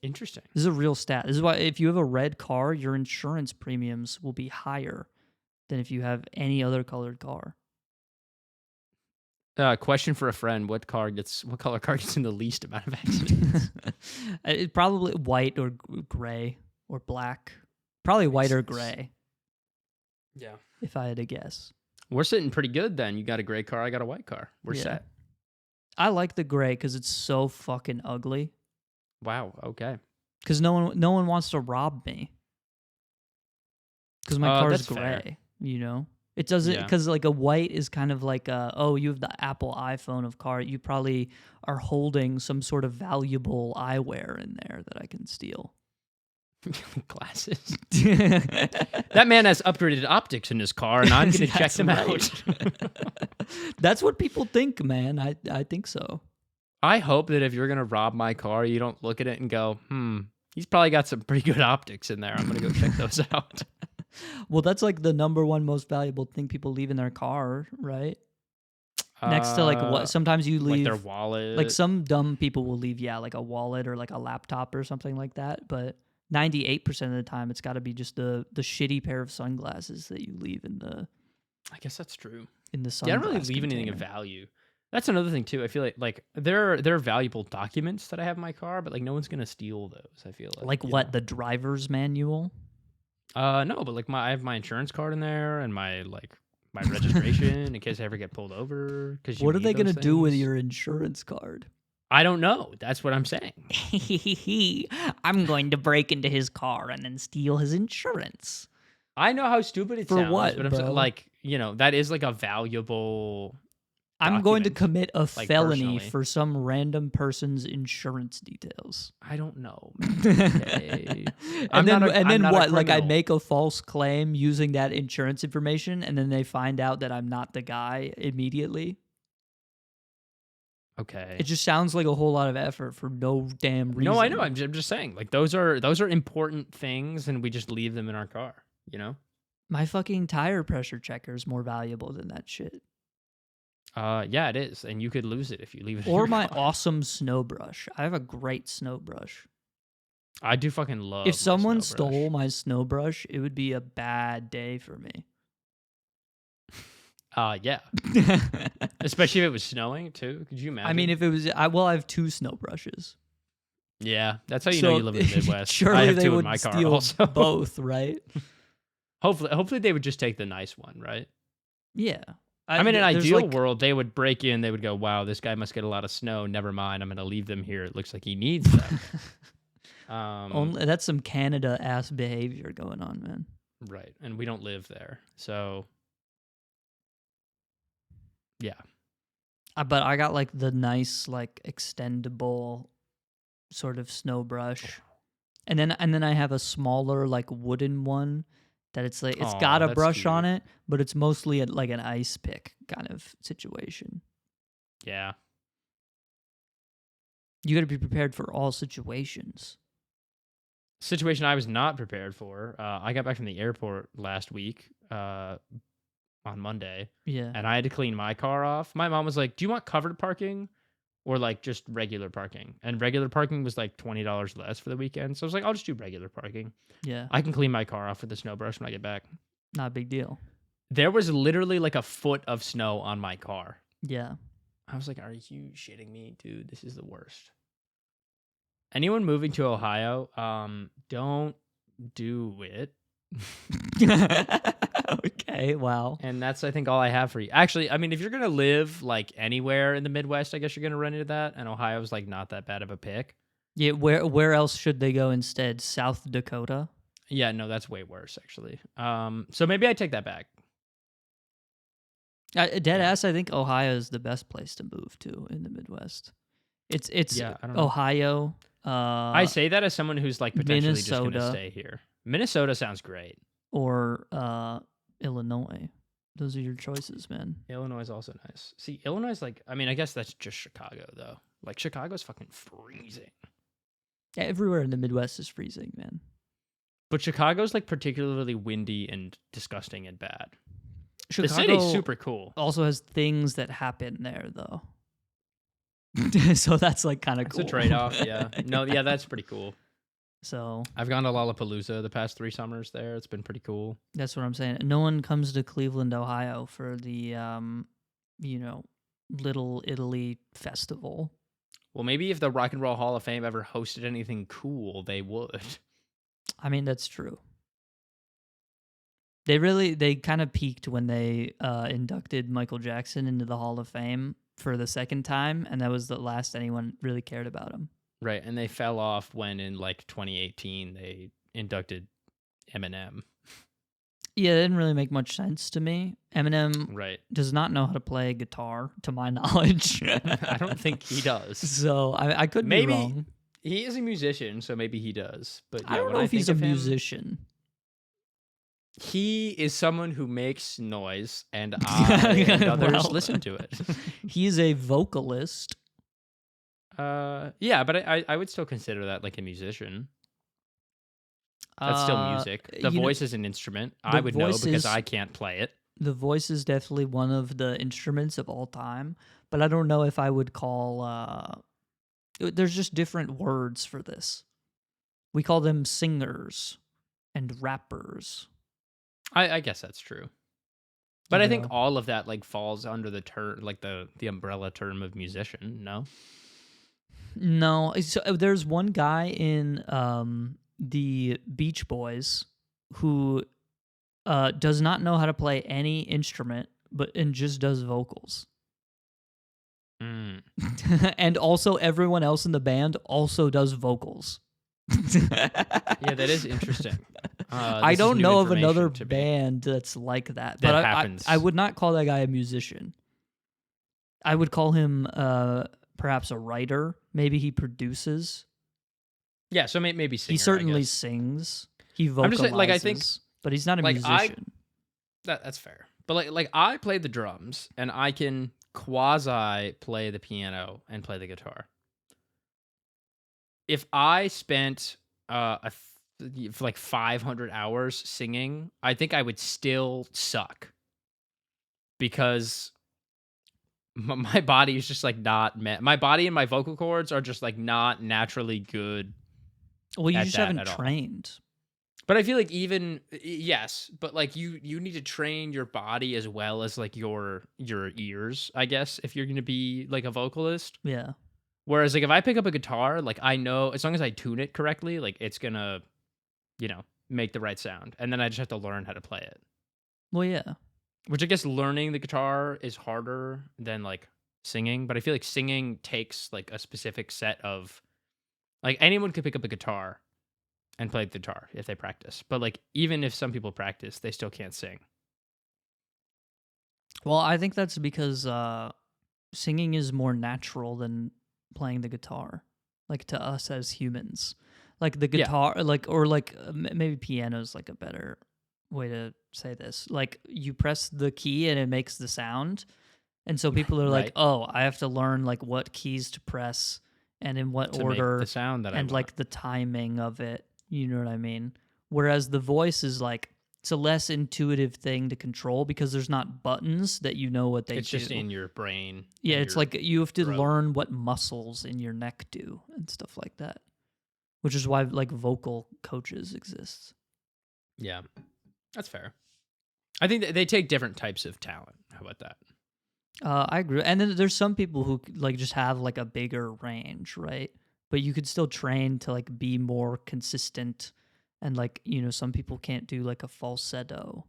B: Interesting.
A: This is a real stat. This is why if you have a red car, your insurance premiums will be higher than if you have any other colored car.
B: Question for a friend: what color car gets in the least amount of accidents?
A: It probably white or gray or black. Probably white or gray,
B: Yeah.
A: if I had to guess.
B: We're sitting pretty good then. You got a gray car, I got a white car. We're
A: Yeah.
B: set.
A: I like the gray because it's so fucking ugly.
B: Wow. Okay.
A: Because no one wants to rob me. Because my car's
B: that's fair.
A: gray, you know? It doesn't,
B: Yeah.
A: because like a white is kind of like you have the Apple iPhone of car. You probably are holding some sort of valuable eyewear in there that I can steal.
B: Glasses. That man has upgraded optics in his car, and I'm going to check them out.
A: That's what people think, man. I think so.
B: I hope that if you're going to rob my car, you don't look at it and go, he's probably got some pretty good optics in there. I'm going to go check those out.
A: Well, that's like the number one most valuable thing people leave in their car, right? Next to like what sometimes you leave,
B: like their wallet.
A: like some dumb people will leave, like a wallet or like a laptop or something like that. But 98% of the time, it's got to be just the shitty pair of sunglasses that you leave in the.
B: I guess that's true.
A: in the
B: Yeah, I don't really
A: sunglass
B: leave anything of
A: container.
B: value. That's another thing too. I feel like there are valuable documents that I have in my car, but like no one's gonna steal those. I feel like
A: Like what? The driver's manual?
B: No, but like I have my insurance card in there and my registration in case I ever get pulled over because you
A: What are
B: need
A: they gonna
B: those
A: do with
B: things.
A: your insurance card?
B: I don't know. That's what I'm saying.
A: I'm going to break into his car and then steal his insurance.
B: I know how stupid it
A: For
B: sounds, but
A: what,
B: I'm saying
A: bro?
B: like that is like a valuable
A: I'm going to
B: document,
A: commit a
B: like
A: felony
B: personally.
A: for some random person's insurance details.
B: I don't know, man. Okay.
A: and then and
B: I'm
A: then
B: not a
A: what? Like I
B: criminal.
A: make a false claim using that insurance information, and then they find out that I'm not the guy immediately.
B: Okay.
A: It just sounds like a whole lot of effort for no damn reason.
B: No, I know. I'm just saying, like those are important things, and we just leave them in our car. You know.
A: My fucking tire pressure checker is more valuable than that shit.
B: Yeah, it is, and you could lose it if you leave it. in
A: Or
B: your
A: my
B: car.
A: awesome snow brush. I have a great snow brush.
B: I do fucking love.
A: If
B: my
A: someone
B: snow brush.
A: stole my snow brush, it would be a bad day for me.
B: Yeah, especially if it was snowing too. Could you imagine?
A: I mean, if it was, I have two snow brushes.
B: yeah, that's how you know you live in the Midwest. I
A: Surely
B: have
A: they
B: two in
A: would
B: my car
A: steal
B: also.
A: both, right?
B: Hopefully they would just take the nice one, right?
A: Yeah.
B: I mean, in an
A: there's
B: ideal world, they would break in. They would go, "Wow, this guy must get a lot of snow. Never mind, I'm going to leave them here. It looks like he needs them."
A: only that's some Canada ass behavior going on, man.
B: Right, and we don't live there, so yeah.
A: But I got like the nice, like extendable sort of snow brush, and then I have a smaller, like wooden one that it's like it's got
B: Aw,
A: a
B: that's
A: brush on
B: cute.
A: it, but it's mostly like an ice pick kind of situation.
B: Yeah.
A: You got to be prepared for all situations.
B: Situation I was not prepared for. I got back from the airport last week on Monday,
A: Yeah.
B: and I had to clean my car off. My mom was like, "Do you want covered parking or like just regular parking?" And regular parking was like $20 less for the weekend, so I was like, "I'll just do regular parking.
A: Yeah.
B: I can clean my car off with the snow brush when I get back."
A: Not a big deal.
B: There was literally like a foot of snow on my car.
A: Yeah.
B: I was like, "Are you shitting me, dude? This is the worst." Anyone moving to Ohio, don't do it.
A: Okay, wow.
B: And that's, I think, all I have for you. Actually, I mean, if you're gonna live like anywhere in the Midwest, I guess you're gonna run into that. And Ohio's like not that bad of a pick.
A: Yeah, where else should they go instead? South Dakota?
B: Yeah, no, that's way worse actually. So maybe I take that back.
A: Dead
B: Yeah.
A: ass, I think Ohio is the best place to move to in the Midwest. It's
B: Yeah, I don't know.
A: Ohio,
B: I say that as someone who's like potentially just gonna
A: Minnesota.
B: stay here. Minnesota sounds great.
A: or Illinois. Those are your choices, man.
B: Illinois is also nice. See, Illinois is like, I mean, I guess that's just Chicago though. Like Chicago's fucking freezing.
A: Everywhere in the Midwest is freezing, man.
B: But Chicago's like particularly windy and disgusting and bad.
A: Chicago
B: The city's super cool.
A: also has things that happen there, though. So that's like kind of
B: It's
A: cool.
B: a trade-off, yeah. No, yeah, that's pretty cool.
A: So
B: I've gone to Lollapalooza the past 3 summers there. It's been pretty cool.
A: that's what I'm saying. No one comes to Cleveland, Ohio for the Little Italy festival.
B: Well, maybe if the Rock and Roll Hall of Fame ever hosted anything cool, they would.
A: I mean, that's true. They kind of peaked when they inducted Michael Jackson into the Hall of Fame for the second time, and that was the last anyone really cared about him.
B: Right, and they fell off when in like 2018 they inducted Eminem.
A: Yeah, it didn't really make much sense to me. Eminem
B: Right.
A: does not know how to play guitar, to my knowledge.
B: I don't think he does.
A: So I could
B: Maybe
A: be wrong.
B: he is a musician, so maybe he does. But yeah,
A: I don't
B: when
A: know if he's a
B: think of him,
A: musician.
B: he is someone who makes noise, and I and others
A: Well,
B: listen to it.
A: He's a vocalist.
B: Yeah, but I would still consider that like a musician. That's still music. The voice is an instrument. I would know
A: voice
B: because
A: is-
B: I can't play it.
A: The voice is definitely one of the instruments of all time, but I don't know if I would call. There's just different words for this. We call them singers and rappers.
B: I guess that's true. But I think
A: Yeah.
B: all of that like falls under the term, like the umbrella term of musician. No.
A: No, so there's one guy in the Beach Boys who does not know how to play any instrument, and just does vocals.
B: Mm.
A: And also, everyone else in the band also does vocals.
B: Yeah, that is interesting.
A: I
B: This is
A: don't
B: new
A: know of another
B: information to me.
A: band that's like that,
B: That
A: but
B: happens.
A: I would not call that guy a musician. I would call him perhaps a writer. Maybe he produces.
B: Yeah, so maybe singer.
A: He certainly
B: I guess.
A: sings. He vocalizes.
B: I'm just saying, like, I think,
A: but he's not a
B: like,
A: musician.
B: that's fair. But like I play the drums and I can quasi play the piano and play the guitar. If I spent like 500 hours singing, I think I would still suck because my body is just like not my body and my vocal cords are just like not naturally good.
A: Well, you
B: at
A: just
B: that
A: haven't
B: at all.
A: trained.
B: But I feel like even yes, but like you need to train your body as well as like your ears, I guess, if you're going to be like a vocalist.
A: Yeah.
B: Whereas like if I pick up a guitar, like I know as long as I tune it correctly, like it's going to, make the right sound. And then I just have to learn how to play it.
A: Well, yeah.
B: Which I guess learning the guitar is harder than like singing, but I feel like singing takes like a specific set of like anyone could pick up a guitar and play the guitar if they practice. But like even if some people practice, they still can't sing.
A: Well, I think that's because singing is more natural than playing the guitar, like to us as humans. Like the guitar, maybe piano is like a better way to say this. Like you press the key and it makes the sound, and so people are like,
B: Right.
A: "Oh, I have to learn like what keys to press and in what
B: To
A: order,
B: make the sound that I
A: and
B: want.
A: like the timing of it." You know what I mean? Whereas the voice is like it's a less intuitive thing to control because there's not buttons that you know what they
B: It's
A: do.
B: just in your brain.
A: Yeah,
B: and
A: it's
B: your
A: like you have to
B: throat.
A: learn what muscles in your neck do and stuff like that. Which is why like vocal coaches exist.
B: Yeah, that's fair. I think they take different types of talent. How about that?
A: I agree. And then there's some people who like just have like a bigger range, right? But you could still train to like be more consistent, and like some people can't do like a falsetto,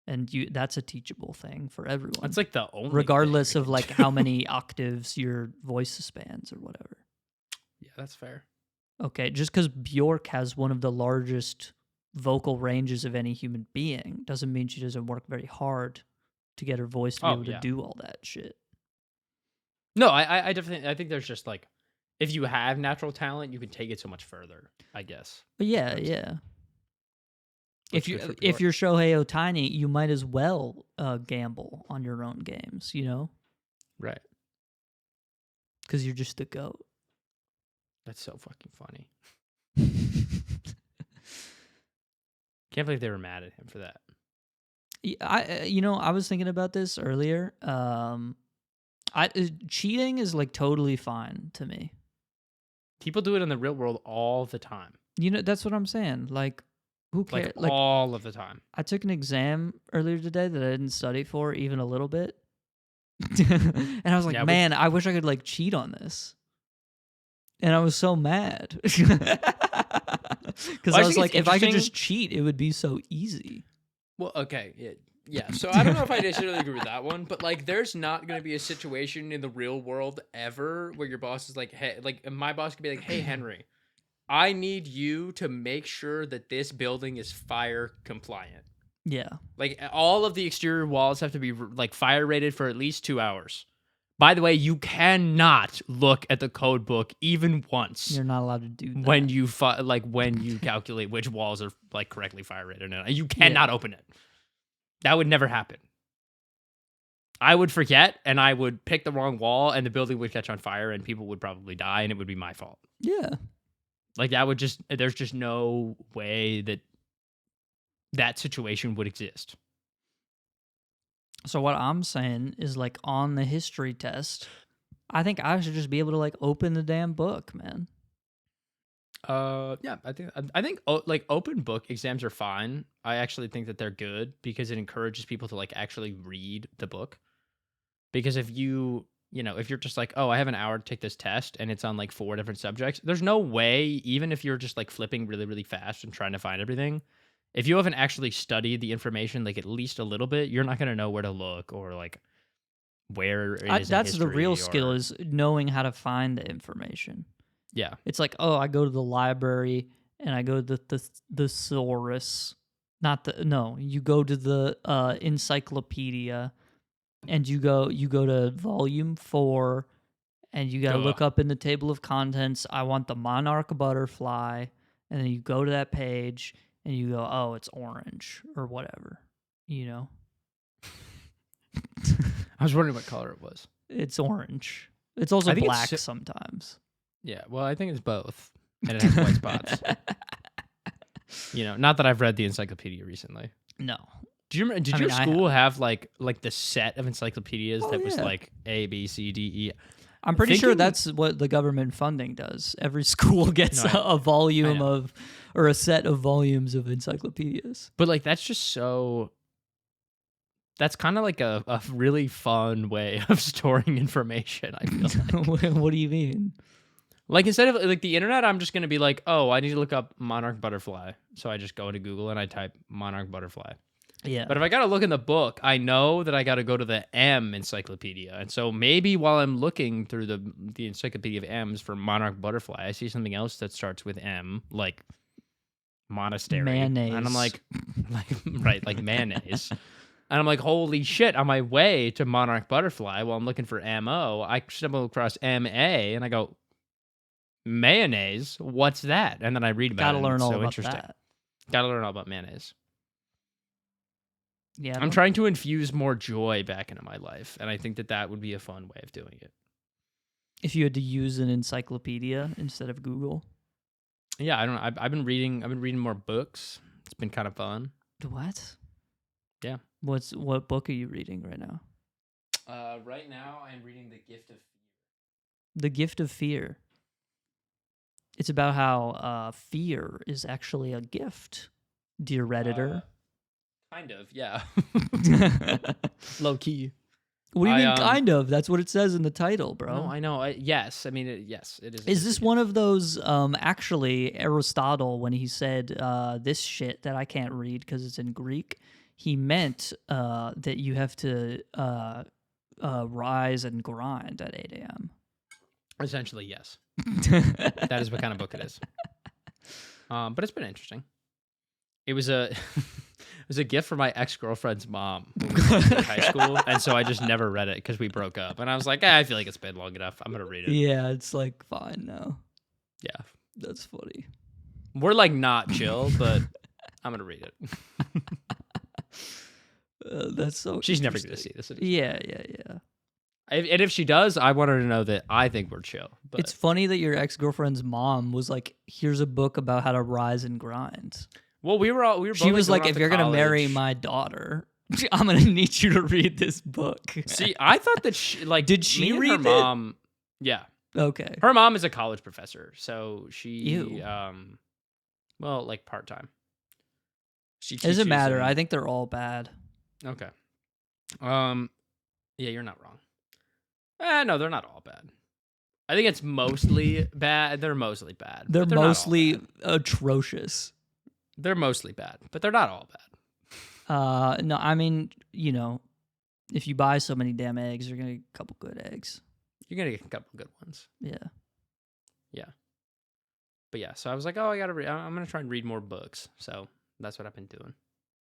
A: and that's a teachable thing for everyone.
B: That's like the only
A: regardless
B: thing I
A: of
B: can
A: like
B: do.
A: how many octaves your voice spans or whatever.
B: Yeah, that's fair.
A: Okay, just because Bjork has one of the largest vocal ranges of any human being doesn't mean she doesn't work very hard to get her voice to be able to do all that shit.
B: No, I definitely think there's just like if you have natural talent, you can take it so much further, I guess.
A: But yeah. If
B: Looks good for
A: if
B: Bjork.
A: you're Shohei Ohtani, you might as well gamble on your own games,
B: Right.
A: because you're just the GOAT.
B: That's so fucking funny. Can't believe they were mad at him for that.
A: I was thinking about this earlier. Cheating is like totally fine to me.
B: People do it in the real world all the time.
A: That's what I'm saying. Like, who cares?
B: Like all of the time.
A: I took an exam earlier today that I didn't study for even a little bit. And I was like, man, I wish I could like cheat on this. And I was so mad. Because I was like, if I could just cheat, it would be so easy.
B: Well, okay. Yeah. So I don't know if I necessarily agree with that one, but like there's not going to be a situation in the real world ever where your boss is like, hey, like my boss could be like, hey, Henry, I need you to make sure that this building is fire compliant.
A: Yeah.
B: Like all of the exterior walls have to be like fire rated for at least 2 hours. By the way, you cannot look at the code book even once.
A: You're not allowed to do that.
B: When you calculate which walls are like correctly fire rated. You cannot open it. That would never happen. I would forget and I would pick the wrong wall and the building would catch on fire and people would probably die and it would be my fault.
A: Yeah.
B: Like there's just no way that situation would exist.
A: So what I'm saying is like on the history test, I think I should just be able to like open the damn book, man.
B: Yeah, I think like open book exams are fine. I actually think that they're good because it encourages people to like actually read the book. Because if if you're just like, oh, I have an hour to take this test and it's on like 4 different subjects, there's no way, even if you're just like flipping really, really fast and trying to find everything, if you haven't actually studied the information like at least a little bit, you're not going to know where to look or like where it is in
A: That's the real
B: history
A: skill,
B: or
A: is knowing how to find the information.
B: yeah.
A: It's like, oh, I go to the library and I go to the thesaurus. Not the no, you go to the encyclopedia and you go to volume 4 and you got to look
B: Ugh.
A: up in the table of contents, I want the monarch butterfly, and then you go to that page and you go, oh, it's orange or whatever, you know.
B: I was wondering what color it was.
A: It's orange. It's also
B: I think
A: black
B: it's
A: sometimes.
B: Yeah, well, I think it's both. And it has white spots. Not that I've read the encyclopedia recently.
A: No.
B: Did your school have like the set of encyclopedias that was like A, B, C, D, E?
A: I'm pretty sure that's what the government funding does. Every school gets a volume of, or a set of volumes of encyclopedias.
B: But like, that's just that's kind of like a really fun way of storing information, I feel like.
A: What do you mean?
B: Like, instead of like the internet, I'm just going to be like, oh, I need to look up monarch butterfly. So I just go into Google and I type monarch butterfly.
A: Yeah.
B: But if I got to look in the book, I know that I got to go to the M encyclopedia. And so maybe while I'm looking through the encyclopedia of M's for monarch butterfly, I see something else that starts with M, like monastery.
A: Mayonnaise.
B: And I'm like right, like mayonnaise. And I'm like, holy shit, on my way to monarch butterfly, while I'm looking for MO, I stumble across MA and I go, mayonnaise? What's that? And then I read about it.
A: Gotta learn all about
B: interesting.
A: that.
B: Gotta learn all about mayonnaise.
A: Yeah,
B: I'm trying to infuse more joy back into my life, and I think that would be a fun way of doing it.
A: If you had to use an encyclopedia instead of Google.
B: Yeah, I don't know. I've been reading more books. It's been kind of fun.
A: What?
B: Yeah.
A: What book are you reading right now?
B: Right now I'm reading The Gift of Fear.
A: The Gift of Fear. It's about how fear is actually a gift, dear Redditor.
B: Kind of, yeah. Low key.
A: What do you mean, kind of? That's what it says in the title, bro.
B: No, I know. Yes, I mean, yes, it is.
A: Is this one of those? Actually, Aristotle, when he said this shit that I can't read because it's in Greek, he meant that you have to rise and grind at 8 a.m.
B: Essentially, yes. That is what kind of book it is. But it's been interesting. It was a it was a gift from my ex-girlfriend's mom when we were in high school, and so I just never read it because we broke up. And I was like, I feel like it's been long enough. I'm gonna read it.
A: Yeah, it's like fine now.
B: Yeah,
A: that's funny.
B: We're like not chill, but I'm gonna read it.
A: That's so.
B: She's never gonna see this.
A: Yeah.
B: And if she does, I want her to know that I think we're chill. But
A: it's funny that your ex-girlfriend's mom was like, "Here's a book about how to rise and grind."
B: Well, we were both
A: she was like,
B: if
A: you're going to marry my daughter, I'm going to need you to read this book.
B: See, I thought that she, like,
A: did she read
B: her mom? Yeah.
A: Okay.
B: Her mom is a college professor. So she,
A: Ew.
B: well, like part-time.
A: Doesn't matter. I think they're all bad.
B: Okay. Yeah, you're not wrong. No, they're not all bad. I think it's mostly bad. They're mostly bad.
A: They're mostly atrocious.
B: They're mostly bad, but they're not all bad.
A: No, I mean, if you buy so many damn eggs, you're gonna get a couple good eggs.
B: You're gonna get a couple good ones.
A: Yeah.
B: But yeah, so I was like, oh, I'm gonna try and read more books. So that's what I've been doing.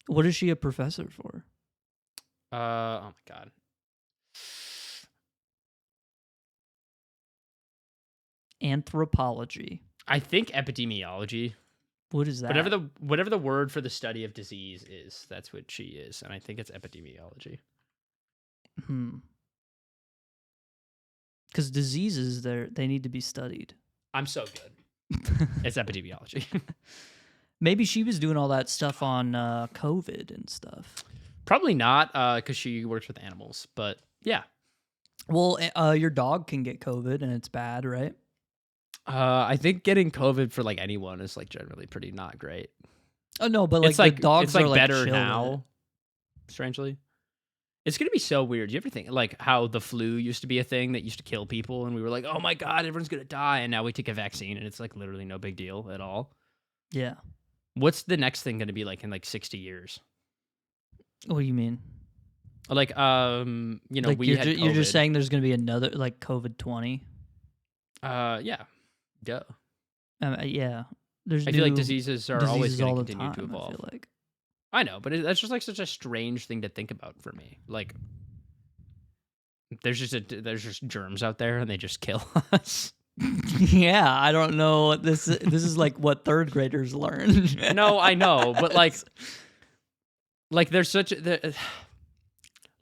A: What is she a professor for?
B: Oh my god.
A: Anthropology.
B: I think epidemiology.
A: What is that?
B: Whatever the word for the study of disease is, that's what she is, and I think it's epidemiology.
A: Because diseases, they need to be studied.
B: I'm so good. It's epidemiology.
A: Maybe she was doing all that stuff on COVID and stuff.
B: Probably not, because she works with animals. But yeah.
A: Well, your dog can get COVID, and it's bad, right?
B: I think getting COVID for like anyone is like generally pretty not great.
A: Oh no, but like the dogs
B: it's like
A: are like
B: better
A: chill with it.
B: now. Strangely, it's gonna be so weird. You ever think like how the flu used to be a thing that used to kill people, and we were like, oh my god, everyone's gonna die, and now we take a vaccine, and it's like literally no big deal at all.
A: Yeah.
B: What's the next thing gonna be like in like 60 years?
A: What do you mean?
B: Like
A: Like
B: we had
A: you're just
B: COVID.
A: saying there's gonna be another like COVID-20.
B: Yeah, duh.
A: Yeah. There's
B: I feel like diseases are always
A: diseases
B: going
A: all
B: to
A: the
B: continue to
A: time,
B: evolve.
A: I feel like.
B: I know, but that's just like such a strange thing to think about for me. Like, there's just germs out there and they just kill us.
A: Yeah, I don't know what this is like what third graders learn.
B: No, I know, but like there's such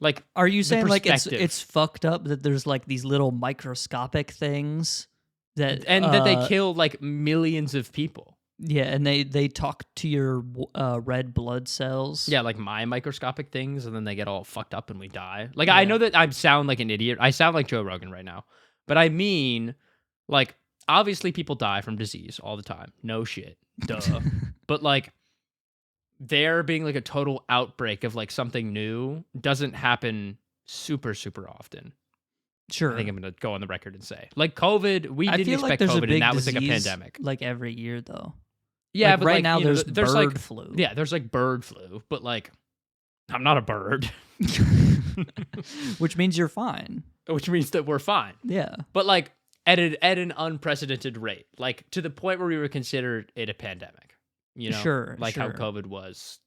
B: like
A: Are you
B: the
A: saying like
B: perspective.
A: it's fucked up that there's like these little microscopic things that
B: that they kill like millions of people.
A: Yeah, and they talk to your red blood cells.
B: Yeah, like my microscopic things, and then they get all fucked up and we die. Like
A: Yeah.
B: I know that I sound like an idiot. I sound like Joe Rogan right now, but I mean, like obviously people die from disease all the time. No shit, duh. But like there being like a total outbreak of like something new doesn't happen super often.
A: Sure.
B: I think I'm gonna go on the record and say, like COVID, we
A: I
B: didn't
A: feel like
B: expect
A: there's a
B: COVID,
A: big
B: and that was like a
A: disease,
B: pandemic.
A: like every year though.
B: Yeah,
A: like
B: but
A: right
B: like,
A: now there's
B: there's
A: bird
B: like
A: flu.
B: Yeah, there's like bird flu, but like I'm not a bird,
A: Which means you're fine.
B: which means that we're fine.
A: Yeah.
B: But like at an unprecedented rate, like to the point where we were considered it a pandemic. You know,
A: Sure,
B: like how
A: sure.
B: COVID was.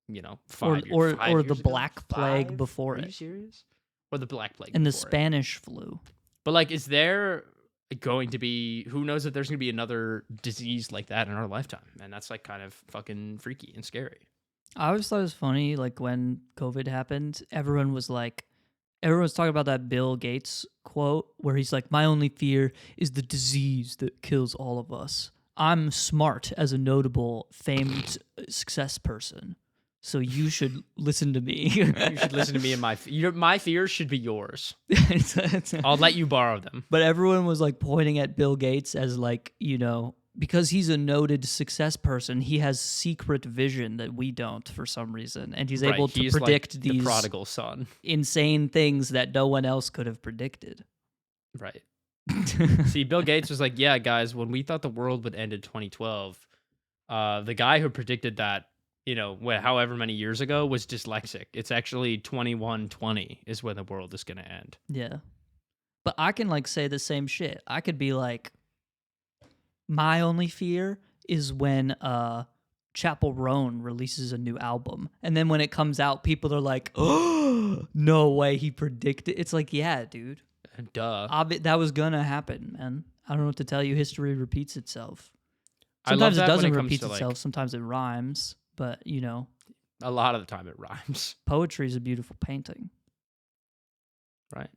B: You know,
A: Or
B: five
A: the
B: years ago?
A: Black Plague
B: 5?
A: before
B: Are you
A: it.
B: serious? Or the Black Plague
A: And the
B: before it.
A: Spanish flu.
B: But like, is there going to be? Who knows if there's going to be another disease like that in our lifetime? And that's like kind of fucking freaky and scary.
A: I always thought it was funny, like when COVID happened, everyone was talking about that Bill Gates quote where he's like, "My only fear is the disease that kills all of us. I'm smart as a notable, famed success person, so you should listen to me."
B: You should listen to me and my fears should be yours. I'll let you borrow them.
A: But everyone was like pointing at Bill Gates as like, because he's a noted success person, he has secret vision that we don't for some reason. And he's able to predict
B: like
A: these
B: the prodigal son.
A: insane things that no one else could have predicted.
B: Right. See, Bill Gates was like, yeah, guys, when we thought the world would end in 2012, the guy who predicted that, however many years ago was dyslexic. It's actually 2120 is when the world is going to end.
A: Yeah. But I can like say the same shit. I could be like, my only fear is when Chapel Roan releases a new album. And then when it comes out, people are like, oh, no way he predicted. It's like, yeah, dude.
B: Duh.
A: That was going to happen, man. I don't know what to tell you. History repeats itself.
B: I love
A: Sometimes it
B: that when
A: doesn't
B: comes
A: repeat
B: to,
A: itself.
B: like,
A: Sometimes it rhymes. But,
B: a lot of the time it rhymes.
A: poetry is a beautiful painting.
B: Right.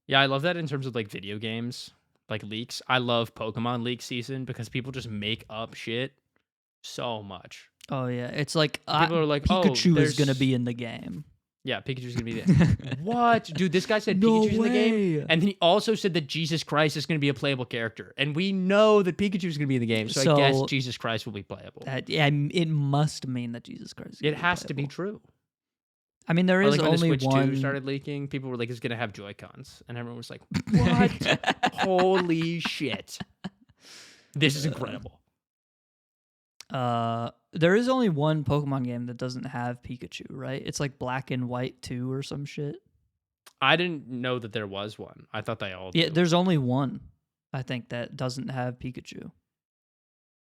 B: Yeah, I love that in terms of like video games, like leaks. I love Pokemon leak season because people just make up shit so much.
A: Oh, yeah. It's like,
B: People are like,
A: Pikachu is
B: there's-
A: going to be in the game.
B: Yeah, Pikachu's gonna be there. What? Dude, this guy said
A: No
B: Pikachu's in the game.
A: way.
B: And then he also said that Jesus Christ is gonna be a playable character. And we know that Pikachu's gonna be in the game. So I guess
A: So-
B: Jesus Christ will be playable.
A: It must mean that Jesus Christ is
B: It
A: gonna be
B: has to be
A: playable.
B: true.
A: I mean, there
B: Or
A: is
B: like when the
A: only
B: Switch
A: one.
B: 2 started leaking, people were like, it's gonna have Joy-Cons. And everyone was like, what? Holy shit. This is incredible.
A: There is only one Pokemon game that doesn't have Pikachu, right? It's like Black and White 2 or some shit.
B: I didn't know that there was one. I thought they all
A: Yeah,
B: do.
A: there's only one, I think, that doesn't have Pikachu.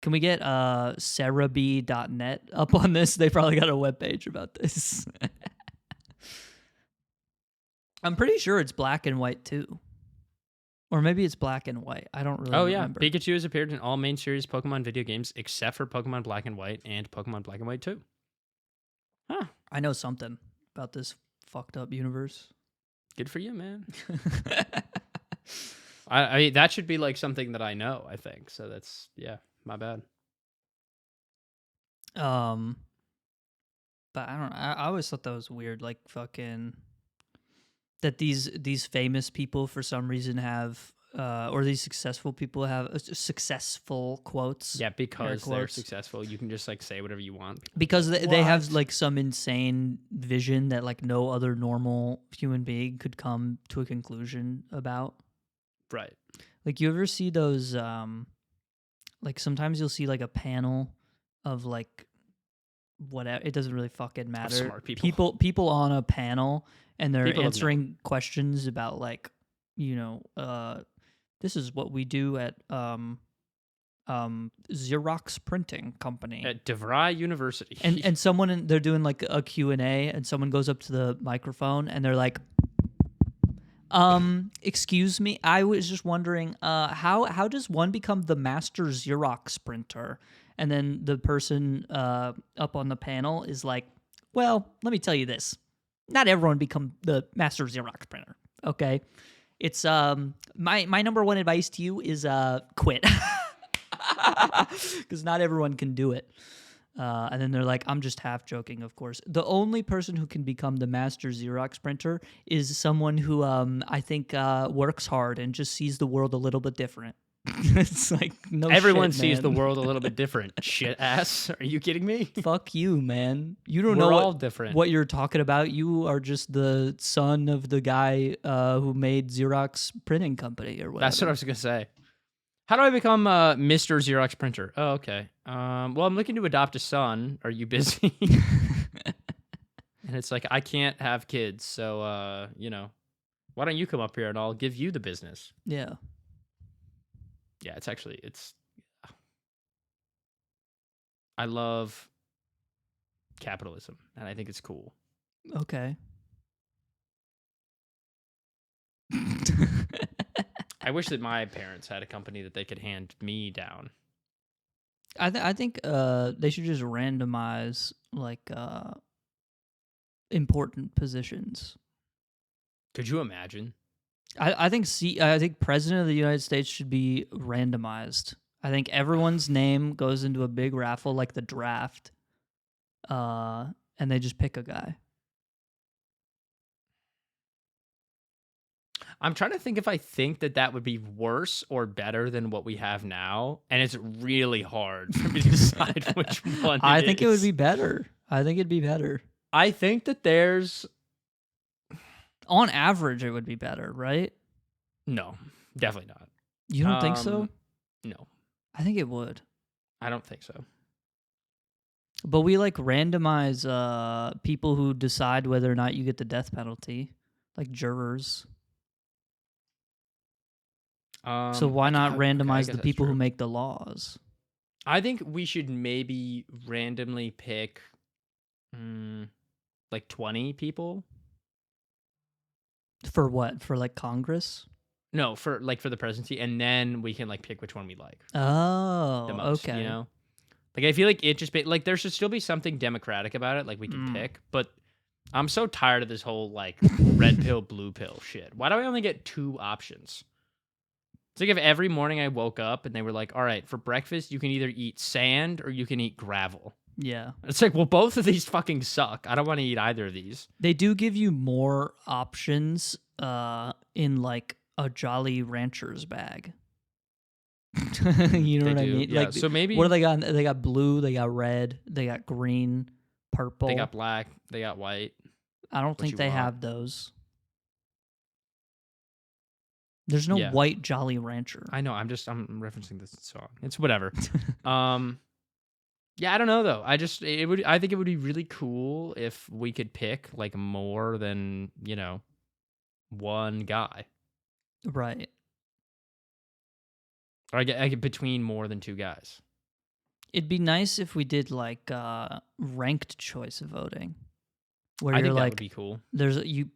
A: Can we get Cerebi.net up on this? They probably got a webpage about this. I'm pretty sure it's Black and White 2. Or maybe it's Black and White. I don't really remember.
B: Pikachu has appeared in all main series Pokemon video games except for Pokemon Black and White and Pokemon Black and White 2. Huh.
A: I know something about this fucked up universe.
B: Good for you, man. I mean, that should be like something that I know, I think. So that's, yeah, my bad.
A: But I don't know. I always thought that was weird. Like fucking that these famous people for some reason have or these successful people have successful quotes.
B: Yeah,
A: air
B: because they're
A: quotes.
B: successful, you can just like say whatever you want.
A: Because they have
B: What?
A: like some insane vision that like no other normal human being could come to a conclusion about.
B: Right.
A: Like you ever see those like sometimes you'll see like a panel of like whatever, it doesn't really fucking matter.
B: Smart people.
A: People on a panel and they're
B: People of
A: answering questions about like, this is what we do at Xerox printing company.
B: At DeVry University.
A: And someone they're doing like a Q&A and someone goes up to the microphone and they're like, excuse me, I was just wondering, how does one become the master Xerox printer? And then the person up on the panel is like, well, let me tell you this. Not everyone become the master Xerox printer, okay? It's my number one advice to you is quit. Because not everyone can do it. And then they're like, I'm just half joking, of course. The only person who can become the master Xerox printer is someone who I think works hard and just sees the world a little bit different. It's like, no
B: Everyone
A: shit,
B: sees
A: man.
B: the world a little bit different. Shit ass. Are you kidding me?
A: Fuck you, man. You don't
B: We're
A: know
B: all different.
A: what you're talking about. You are just the son of the guy who made Xerox printing company or whatever.
B: That's what I was going to say. How do I become Mr. Xerox printer? Oh, okay. Well, I'm looking to adopt a son. Are you busy? And it's like, I can't have kids. So, why don't you come up here and I'll give you the business?
A: Yeah.
B: Yeah, I love capitalism and I think it's cool.
A: Okay.
B: I wish that my parents had a company that they could hand me down.
A: I think they should just randomize like important positions.
B: Could you imagine?
A: I think President of the United States should be randomized. I think everyone's name goes into a big raffle like the draft, and they just pick a guy.
B: I'm trying to think if I think that would be worse or better than what we have now, and it's really hard for me to decide which one.
A: I think it would be better. I think it'd be better.
B: I think that there's
A: on average it would be better, right?
B: No, definitely not.
A: You don't think so?
B: No,
A: I think it would.
B: I don't think so.
A: But we like randomize people who decide whether or not you get the death penalty, like jurors. So why not randomize the people who make the laws?
B: I think we should maybe randomly pick like 20 people.
A: For what? For like Congress?
B: No, for the presidency, and then we can like pick which one we like.
A: Oh,
B: the most,
A: okay.
B: You know? Like I feel like it just like there should still be something democratic about it, like we can pick, but I'm so tired of this whole like red pill, blue pill shit. Why do I only get 2 options? It's like if every morning I woke up and they were like, all right, for breakfast, you can either eat sand or you can eat gravel.
A: Yeah.
B: It's like, well, both of these fucking suck. I don't want to eat either of these.
A: They do give you more options in like a Jolly Ranchers bag. You know what I mean?
B: Yeah.
A: Like,
B: so maybe
A: what do they got? They got blue, they got red, they got green, purple.
B: they got black, they got white.
A: I don't think
B: you
A: they
B: want.
A: have those. There's no white Jolly Rancher.
B: I know. I'm referencing this song. It's whatever. Yeah, I don't know though. I think it would be really cool if we could pick like more than, one guy.
A: Right.
B: Or I get between more than 2 guys.
A: It'd be nice if we did like ranked choice voting. Where
B: I
A: you're
B: think that
A: like,
B: would be cool.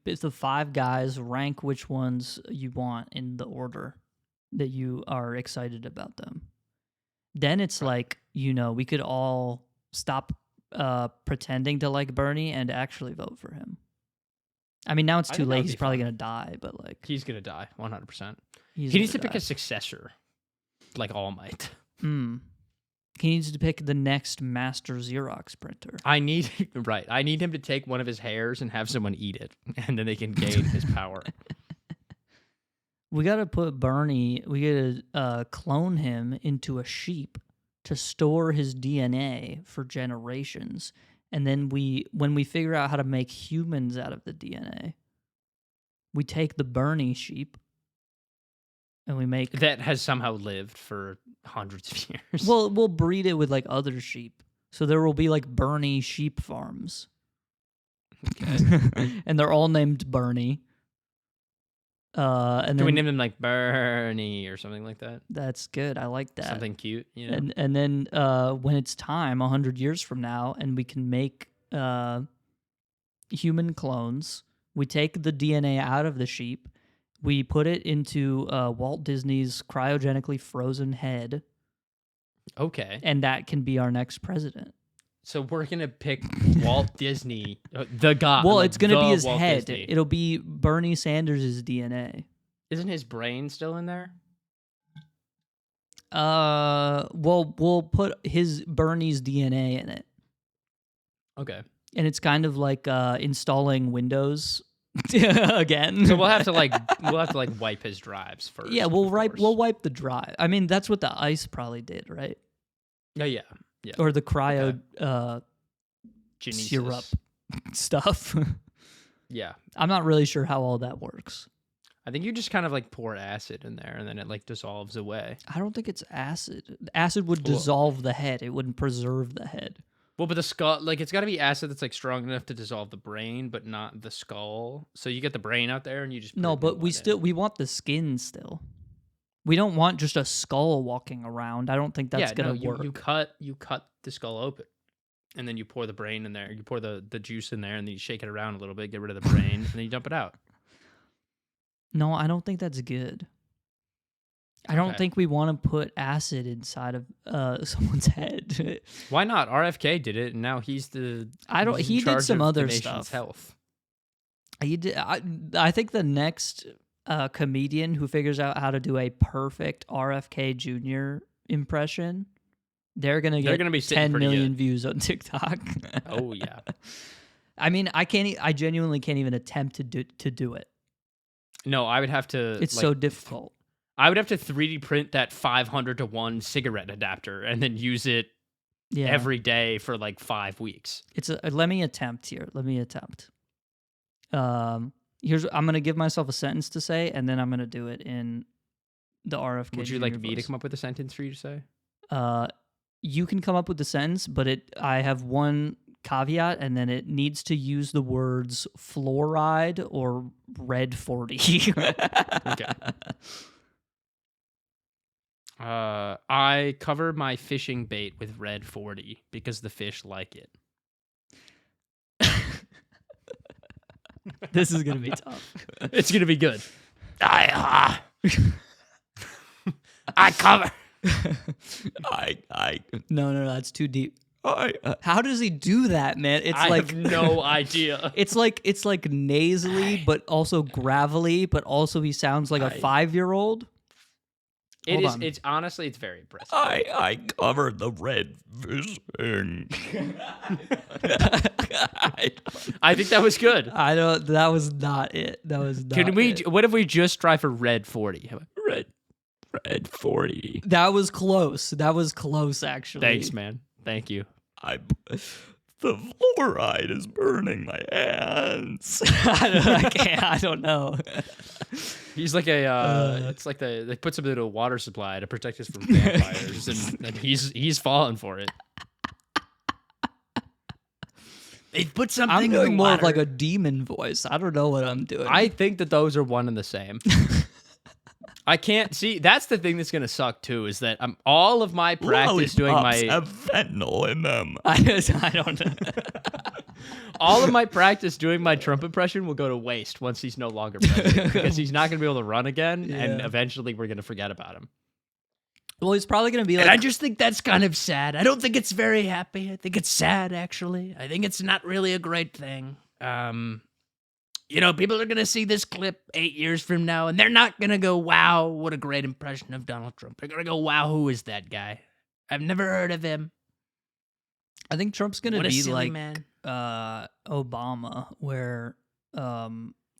A: It's the 5 guys, rank which ones you want in the order that you are excited about them. Then it's like, we could all stop pretending to like Bernie and actually vote for him. I mean, now it's too late. He's probably going to die, but like...
B: He's going to die, 100%. He
A: He
B: needs to pick a successor, like All Might.
A: He needs to pick the next master Xerox printer.
B: I need him to take one of his hairs and have someone eat it, and then they can gain his power.
A: We gotta put Bernie. We gotta clone him into a sheep to store his DNA for generations, and then when we figure out how to make humans out of the DNA, we take the Bernie sheep and we make.
B: That has somehow lived for hundreds of years.
A: Well, we'll breed it with like other sheep, so there will be like Bernie sheep farms.
B: Okay.
A: And they're all named Bernie. And
B: Can
A: then
B: we name them like Bernie or something like that?
A: that's good. I like that.
B: Something cute, you know?
A: And then when it's time, 100 years from now, and we can make human clones, we take the DNA out of the sheep, we put it into Walt Disney's cryogenically frozen head,
B: Okay.
A: and that can be our next president.
B: So we're going to pick Walt Disney, the guy.
A: Well,
B: like
A: it's going to
B: the
A: be his
B: Walt
A: head.
B: Disney.
A: It'll be Bernie Sanders' DNA.
B: Isn't his brain still in there?
A: Well, we'll put his Bernie's DNA in it.
B: Okay.
A: And it's kind of like installing Windows again.
B: So we'll have to like wipe his drives first.
A: Yeah,
B: of
A: we'll
B: course.
A: wipe the drive. I mean, that's what the ice probably did, right?
B: Oh yeah. Yeah.
A: Or the cryo
B: Genesis.
A: syrup stuff.
B: Yeah.
A: I'm not really sure how all that works.
B: I think you just kind of like pour acid in there and then it like dissolves away.
A: I don't think it's acid. Acid would
B: Well-
A: dissolve the head. It wouldn't preserve the head.
B: Well, but the skull, like it's got to be acid that's like strong enough to dissolve the brain, but not the skull. So you get the brain out there and you just put
A: No,
B: a new
A: but
B: one in.
A: we want the skin still. We don't want just a skull walking around. I don't think that's gonna work.
B: You cut the skull open, and then you pour the brain in there. You pour the juice in there, and then you shake it around a little bit, get rid of the brain, and then you dump it out.
A: No, I don't think that's good. I don't
B: Okay.
A: think we want to put acid inside of someone's head.
B: Why not? RFK did it, and now he's the. he's in
A: He did
B: charge
A: some
B: of the
A: other
B: nation's
A: stuff.
B: Health.
A: I think the next comedian who figures out how to do a perfect RFK Jr. impression, they're gonna be
B: sitting
A: 10
B: pretty
A: million
B: good.
A: views on TikTok.
B: Oh yeah.
A: I mean, I genuinely can't even attempt to do it.
B: No, I would have to.
A: It's
B: like,
A: so difficult.
B: I would have to 3D print that 500-to-1 cigarette adapter and then use it
A: Yeah.
B: every day for like 5 weeks.
A: Let me attempt here. I'm gonna give myself a sentence to say, and then I'm gonna do it in the RFK.
B: Would you
A: Jr.
B: like me to
A: voice.
B: come up with a sentence for you to say?
A: You can come up with the sentence, but I have one caveat, and then it needs to use the words fluoride or red 40.
B: Okay. I cover my fishing bait with red 40 because the fish like it.
A: This is gonna be tough.
B: It's gonna be good. I cover.
A: No, that's too deep. How does he do that, man? It's
B: I
A: like
B: have no idea.
A: It's like nasally, but also gravelly, but also he sounds like a 5-year-old. Hold on.
B: It's honestly, it's very impressive.
C: I covered the red fishing.
B: I think that was good.
A: I don't. That was not it. That was not.
B: Can we?
A: it.
B: What if we just try for red 40? How about-
C: Red 40.
A: That was close. That was close, actually.
B: Thanks, man. Thank you.
C: The fluoride is burning my hands.
A: I don't know.
B: He's like a. It's like they put something into a water supply to protect us from vampires, and he's falling for it. They put something.
A: I'm
B: in the
A: doing more of
B: water.
A: like a demon voice. I don't know what I'm doing.
B: I think that those are one and the same. I can't see. That's the thing that's gonna suck too. Is that all of my practice doing
C: Lollipops
B: my
C: have fentanyl in them.
A: I don't know.
B: all of my practice doing my Trump impression will go to waste once he's no longer president because he's not gonna be able to run again, and
A: Yeah.
B: eventually we're gonna forget about him.
A: Well, he's probably gonna be like.
B: And I just think that's kind of sad. I don't think it's very happy. I think it's sad, actually. I think it's not really a great thing. People are going to see this clip 8 years from now, and they're not going to go, wow, what a great impression of Donald Trump. They're going to go, wow, who is that guy? I've never heard of him.
A: I think Trump's gonna
B: What a
A: be
B: silly
A: like
B: man.
A: Obama, where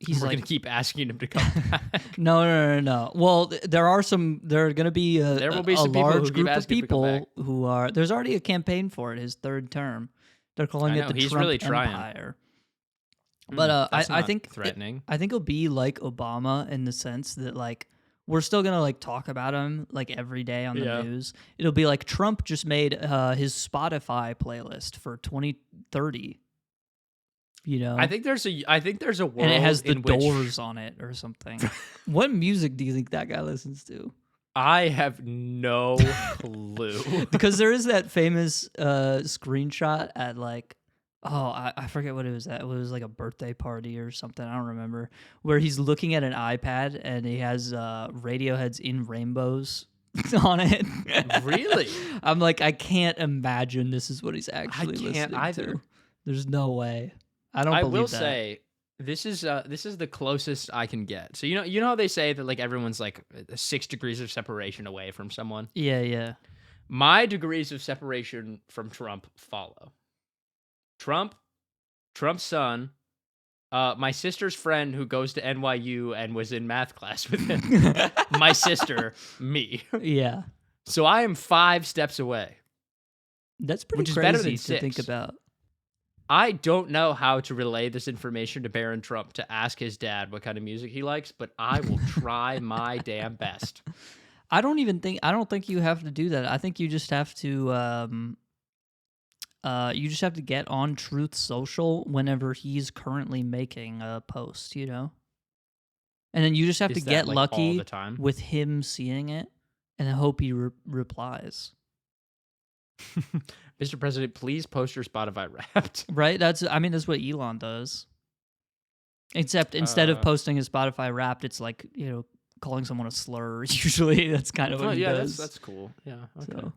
A: he's
B: We're
A: like,
B: gonna keep asking him to come back.
A: no. Well, there are going to be
B: There will be
A: a
B: some people who
A: large
B: keep
A: group of
B: asking him to come back.
A: people who are. There's already a campaign for it. His third term. They're calling
B: I
A: it
B: know,
A: the
B: he's
A: Trump
B: really trying.
A: Empire. But
B: That's
A: I
B: not
A: think
B: threatening.
A: I think it'll be like Obama in the sense that like we're still gonna like talk about him like every day on the
B: Yeah.
A: news. It'll be like Trump just made his Spotify playlist for 2030. You know,
B: I think there's a world
A: and it has the
B: in which
A: Doors on it or something. What music do you think that guy listens to?
B: I have no clue.
A: Because there is that famous screenshot at like, I forget what it was at. It was like a birthday party or something. I don't remember. Where he's looking at an iPad and he has Radiohead's In Rainbows on it.
B: Really?
A: I'm like, I can't imagine this is what he's actually
B: can't
A: listening
B: either.
A: to. There's no way. I don't
B: I
A: believe
B: will
A: that.
B: say this is the closest I can get. So you know how they say that like everyone's like 6 degrees of separation away from someone.
A: Yeah.
B: My degrees of separation from Trump follow. Trump's son, my sister's friend who goes to NYU and was in math class with him. My sister, me.
A: Yeah.
B: So I am 5 steps away.
A: That's pretty
B: Which is
A: crazy
B: better than
A: to think
B: 6.
A: about.
B: I don't know how to relay this information to Barron Trump to ask his dad what kind of music he likes, but I will try my damn best.
A: I don't think you have to do that. I think you just have to get on Truth Social whenever he's currently making a post, you know? And then you just have
B: Is
A: to
B: that,
A: get
B: like, all
A: lucky
B: the time?
A: with him seeing it and then hope he replies.
B: Mr. President, please post your Spotify Wrapped.
A: Right? That's what Elon does. Except instead of posting his Spotify Wrapped, it's like, you know, calling someone a slur. Usually that's kind of what he does.
B: That's cool. Yeah. Okay.
A: So.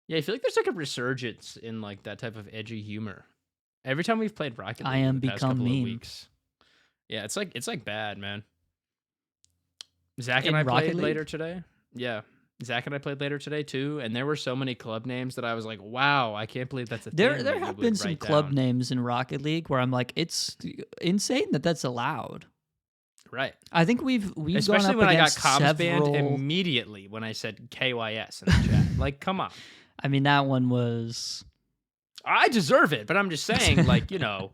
B: Yeah, I feel like there's like a resurgence in like that type of edgy humor. Every time we've played Rocket League
A: I am
B: in the past
A: become
B: couple of
A: meme.
B: weeks. Yeah, it's like bad, man. Zach
A: In
B: and I
A: Rocket
B: played
A: League?
B: later today. Yeah. Zach and I played later today too, and there were so many club names that I was like, "Wow, I can't believe that's a thing."
A: There
B: that you
A: have
B: would
A: been some
B: write
A: club
B: down.
A: names in Rocket League where I'm like, it's insane that that's allowed.
B: Right?
A: I think we've
B: Especially
A: gone up
B: when I got
A: against
B: comms banned
A: several.
B: immediately when I said KYS in the chat. Like, come on.
A: I mean, that one was.
B: I deserve it, but I'm just saying, like, you know,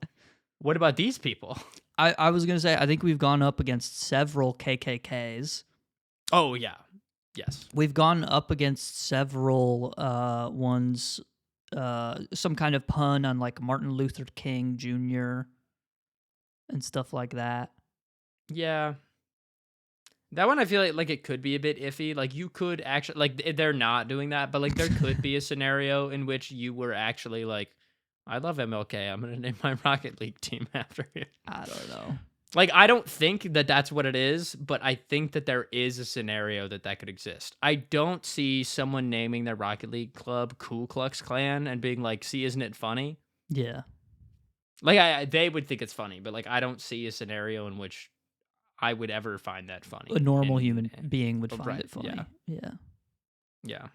B: what about these people?
A: I was gonna say I think we've gone up against several KKKs.
B: Oh yeah, yes.
A: We've gone up against several ones. Some kind of pun on like Martin Luther King Jr. and stuff like that.
B: Yeah. That one I feel like it could be a bit iffy. Like you could actually like they're not doing that, but like there could be a scenario in which you were actually like, I love MLK. I'm gonna name my Rocket League team after you.
A: I don't know.
B: Like I don't think that that's what it is, but I think that there is a scenario that could exist. I don't see someone naming their Rocket League club Ku Klux Klan and being like, "See, isn't it funny?"
A: Yeah.
B: Like they would think it's funny, but like I don't see a scenario in which I would ever find that funny.
A: A normal human being would find
B: right,
A: it funny.
B: yeah.
A: Yeah.
B: Yeah.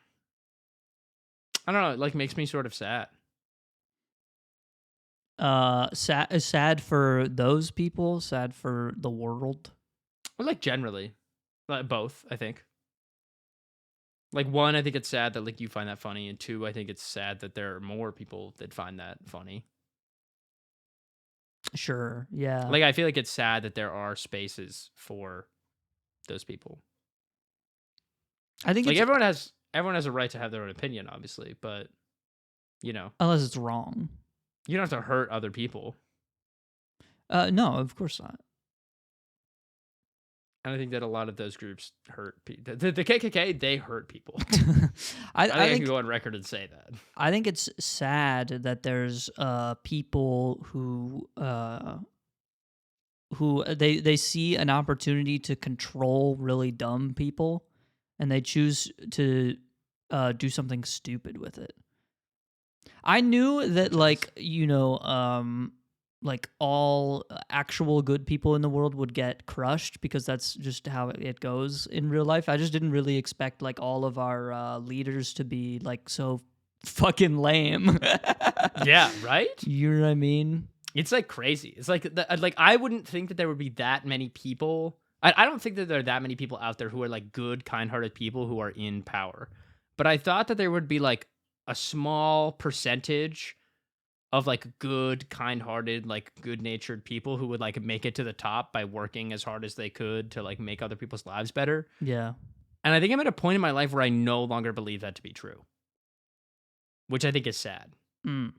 B: I don't know. It like makes me sort of sad.
A: Sad for those people, sad for the world.
B: Well, like generally, like both. I think. Like one, I think it's sad that like you find that funny, and two, I think it's sad that there are more people that find that funny.
A: Sure. Yeah.
B: Like I feel like it's sad that there are spaces for those people.
A: I think
B: Like
A: it's,
B: everyone has a right to have their own opinion, obviously, but you know,
A: unless it's wrong.
B: you don't have to hurt other people.
A: No, of course not.
B: And I think that a lot of those groups hurt people. The KKK, they hurt people.
A: I
B: I
A: think
B: can go on record and say that.
A: I think it's sad that there's people who they see an opportunity to control really dumb people, and they choose to do something stupid with it. I knew that, like, you know, like all actual good people in the world would get crushed because that's just how it goes in real life. I just didn't really expect like all of our leaders to be like so fucking lame.
B: Yeah, right?
A: You know what I mean?
B: It's like crazy. It's like I wouldn't think that there would be that many people. I don't think that there are that many people out there who are like good, kind-hearted people who are in power. But I thought that there would be like a small percentage of like good, kind-hearted, like good-natured people who would like make it to the top by working as hard as they could to like make other people's lives better.
A: Yeah.
B: And I think I'm at a point in my life where I no longer believe that to be true, which I think is sad.
A: Mm.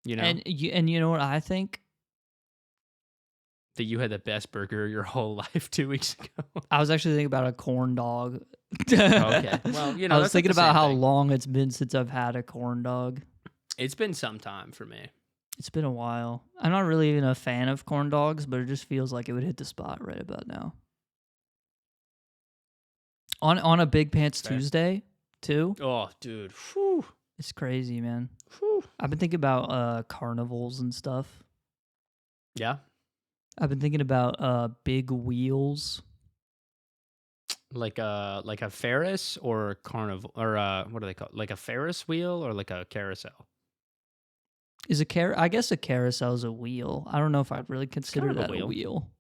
B: You know,
A: And you know what I think?
B: that you had the best burger your whole life 2 weeks ago.
A: I was actually thinking about a corn dog.
B: Okay. Well, you know,
A: I was
B: that's not
A: thinking
B: the
A: about
B: same
A: how
B: thing.
A: long it's been since I've had a corn dog.
B: It's been some time for me.
A: It's been a while. I'm not really even a fan of corn dogs, but it just feels like it would hit the spot right about now. On a Big Pants
B: Fair.
A: Tuesday, too.
B: Oh, dude. Whew.
A: It's crazy, man.
B: Whew.
A: I've been thinking about carnivals and stuff.
B: Yeah.
A: I've been thinking about big wheels.
B: Like a Ferris or a carnival or what do they call it? Like a Ferris wheel or like a carousel?
A: Is I guess a carousel is a wheel. I don't know if I'd really consider
B: kind of a
A: that a
B: wheel.
A: wheel.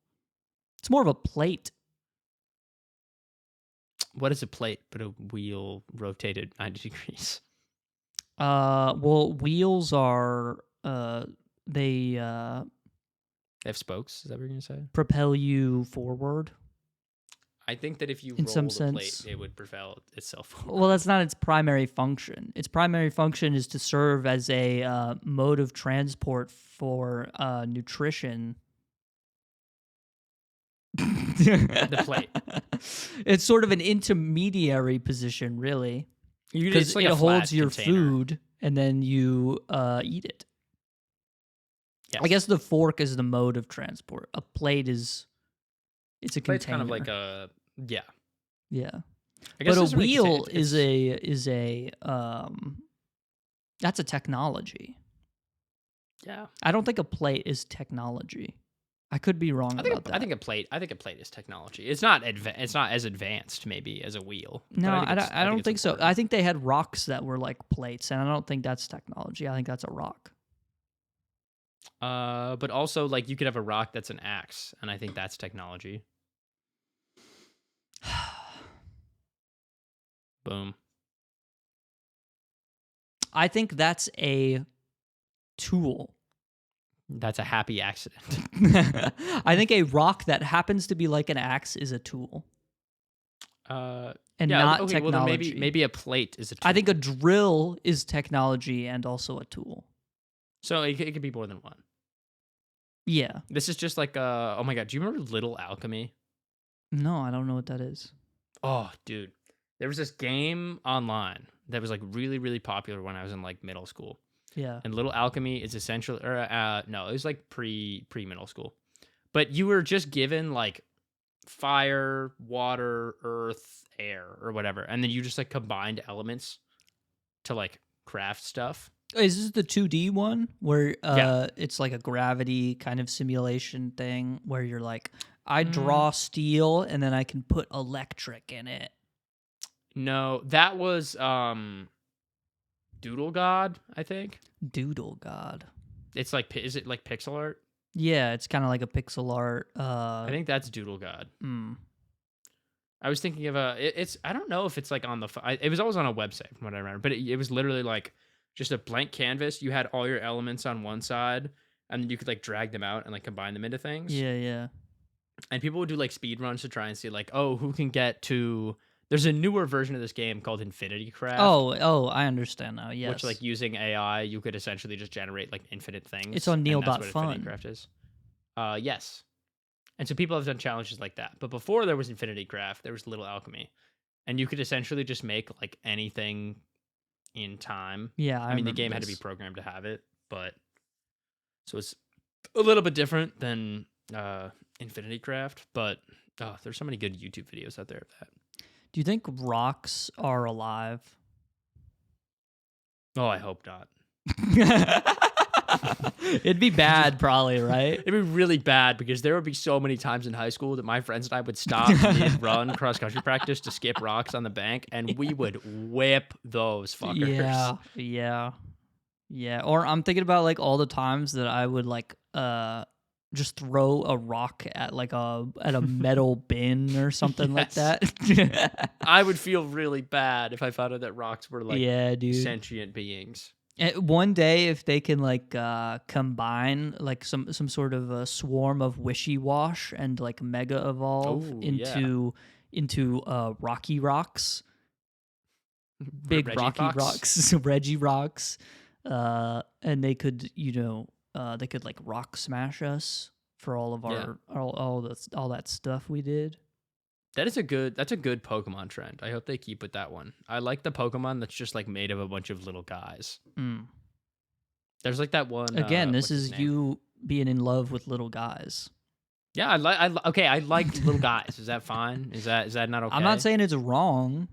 A: It's more of a plate.
B: What is a plate but a wheel rotated 90 degrees?
A: Well, wheels are they
B: They have spokes. Is that what you're gonna say?
A: propel you forward.
B: I think that if you
A: In
B: roll
A: some
B: the plate,
A: sense.
B: it would propel itself forward.
A: Well, that's not its primary function. Its primary function is to serve as a mode of transport for nutrition.
B: The plate.
A: It's sort of an intermediary position, really, because
B: It's like
A: it
B: a
A: holds
B: flat
A: your
B: container.
A: food and then you eat it.
B: Yes.
A: I guess the fork is the mode of transport. A plate is it's a
B: Plate's
A: container.
B: kind of like a yeah.
A: Yeah.
B: I guess
A: But a
B: that's what you could say.
A: wheel
B: It's-
A: is a that's a technology.
B: yeah.
A: I don't think a plate is technology. I could be wrong about that.
B: I think a plate is technology. It's not it's not as advanced maybe as a wheel. but
A: no,
B: it's-
A: I don't
B: it's
A: think so.
B: important.
A: I think they had rocks that were like plates, and I don't think that's technology. I think that's a rock.
B: But also like you could have a rock that's an axe, and I think that's technology. Boom.
A: I think that's a tool.
B: That's a happy accident.
A: I think a rock that happens to be like an axe is a tool
B: And
A: and not
B: okay,
A: technology.
B: well then maybe a plate is a tool.
A: I think a drill is technology and also a tool.
B: so. It could be more than one.
A: Yeah.
B: This is just like oh my god, do you remember Little Alchemy?
A: No, I don't know what that is.
B: Oh, dude. There was this game online that was like really, really popular when I was in like middle school.
A: Yeah.
B: And Little Alchemy is essentially, or no, it was like pre middle school. But you were just given like fire, water, earth, air, or whatever, and then you just like combined elements to like craft stuff.
A: Is this the 2D one where
B: Yeah.
A: it's like a gravity kind of simulation thing where you're like, I draw steel and then I can put electric in it?
B: No, that was Doodle God, I think.
A: Doodle God.
B: It's like, is it like pixel art?
A: Yeah, it's kind of like a pixel art.
B: I think that's Doodle God.
A: Mm.
B: I was thinking of it's I don't know if it's like on the it was always on a website from what I remember, but it was literally like just a blank canvas. You had all your elements on one side, and then you could like drag them out and like combine them into things.
A: Yeah, yeah.
B: And people would do like speed runs to try and see like, oh, who can get to. There's a newer version of this game called Infinity Craft.
A: Oh, I understand now. Yes.
B: Which like using AI, you could essentially just generate like infinite things.
A: It's on
B: and that's what
A: Neil.fun.
B: Infinity Craft is. Yes. And so people have done challenges like that. But before there was Infinity Craft, there was Little Alchemy. And you could essentially just make like anything in time.
A: Yeah,
B: I mean, the
A: remember
B: game had to be
A: this.
B: programmed to have it, but so it's a little bit different than Infinity Craft, but there's so many good YouTube videos out there of that.
A: Do you think rocks are alive?
B: Oh, I hope not.
A: It'd be bad, probably, right?
B: It'd be really bad because there would be so many times in high school that my friends and I would stop mid-run cross-country practice to skip rocks on the bank, and we would whip those fuckers.
A: Yeah. Or I'm thinking about like all the times that I would like just throw a rock at like a metal bin or something like that.
B: I would feel really bad if I found out that rocks were like
A: Yeah, dude.
B: sentient beings.
A: One day, if they can like combine like some sort of a swarm of wishy-wash and like mega evolve
B: Ooh,
A: into rocky rocks, big
B: Reggie
A: rocky
B: Fox?
A: rocks, Reggie rocks, and they could they could like rock smash us for all of our all that stuff we did.
B: That's a good Pokemon trend. I hope they keep with that one. I like the Pokemon that's just like made of a bunch of little guys. There's like that one.
A: Again, this
B: what's his
A: is
B: name?
A: you being in love with little guys.
B: Yeah, I like little guys. Is that fine? Is that not okay?
A: I'm not saying it's wrong.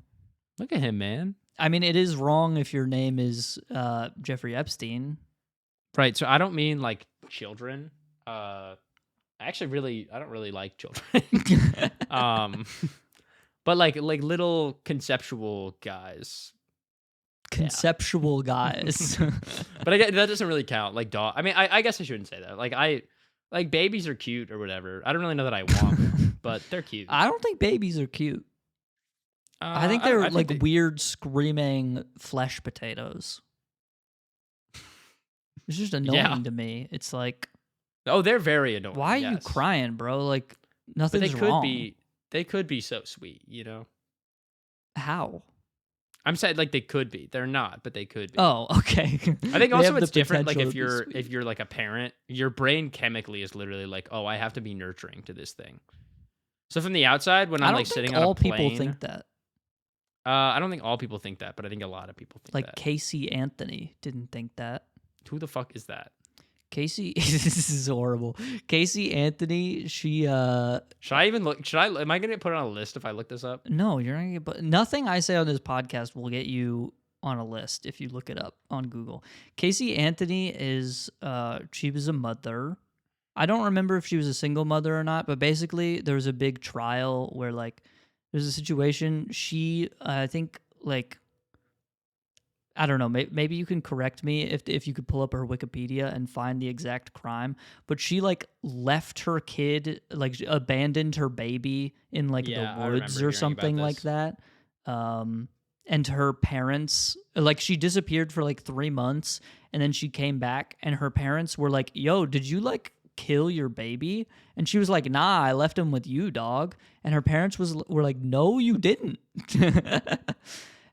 B: Look at him, man.
A: I mean, it is wrong if your name is Jeffrey Epstein.
B: Right. So I don't mean like children. I don't really like children. But like little conceptual guys.
A: Conceptual guys.
B: But I guess that doesn't really count. Like dog. I mean, I guess I shouldn't say that. Like babies are cute or whatever. I don't really know that I want them, but they're cute.
A: I don't think babies are cute. I think they're weird screaming flesh potatoes. It's just annoying to me. It's like,
B: oh, they're very annoying.
A: Why are you crying, bro? Like nothing's wrong.
B: They could be so sweet, you know?
A: How?
B: I'm saying like they could be. They're not, but they could be.
A: Oh, okay.
B: I think also it's different. Like if you're like a parent, your brain chemically is literally like, oh, I have to be nurturing to this thing. So from the outside, when I'm like sitting on a plane,
A: all people think that.
B: I don't think all people think that, but I think a lot of people think that.
A: Like Casey Anthony didn't think that.
B: Who the fuck is that?
A: Casey, this is horrible. Casey Anthony, she
B: Should I even look? Am I gonna put it on a list if I look this up?
A: No, you're not gonna get, but nothing I say on this podcast will get you on a list if you look it up on Google. Casey Anthony is she was a mother. I don't remember if she was a single mother or not, but basically there was a big trial where like there's a situation. She I think like I don't know. Maybe you can correct me if you could pull up her Wikipedia and find the exact crime. But she like left her kid, like abandoned her baby in like the woods or something like that. And her parents, like she disappeared for like 3 months, and then she came back, and her parents were like, "Yo, did you like kill your baby?" And she was like, "Nah, I left him with you, dog." And her parents were like, "No, you didn't."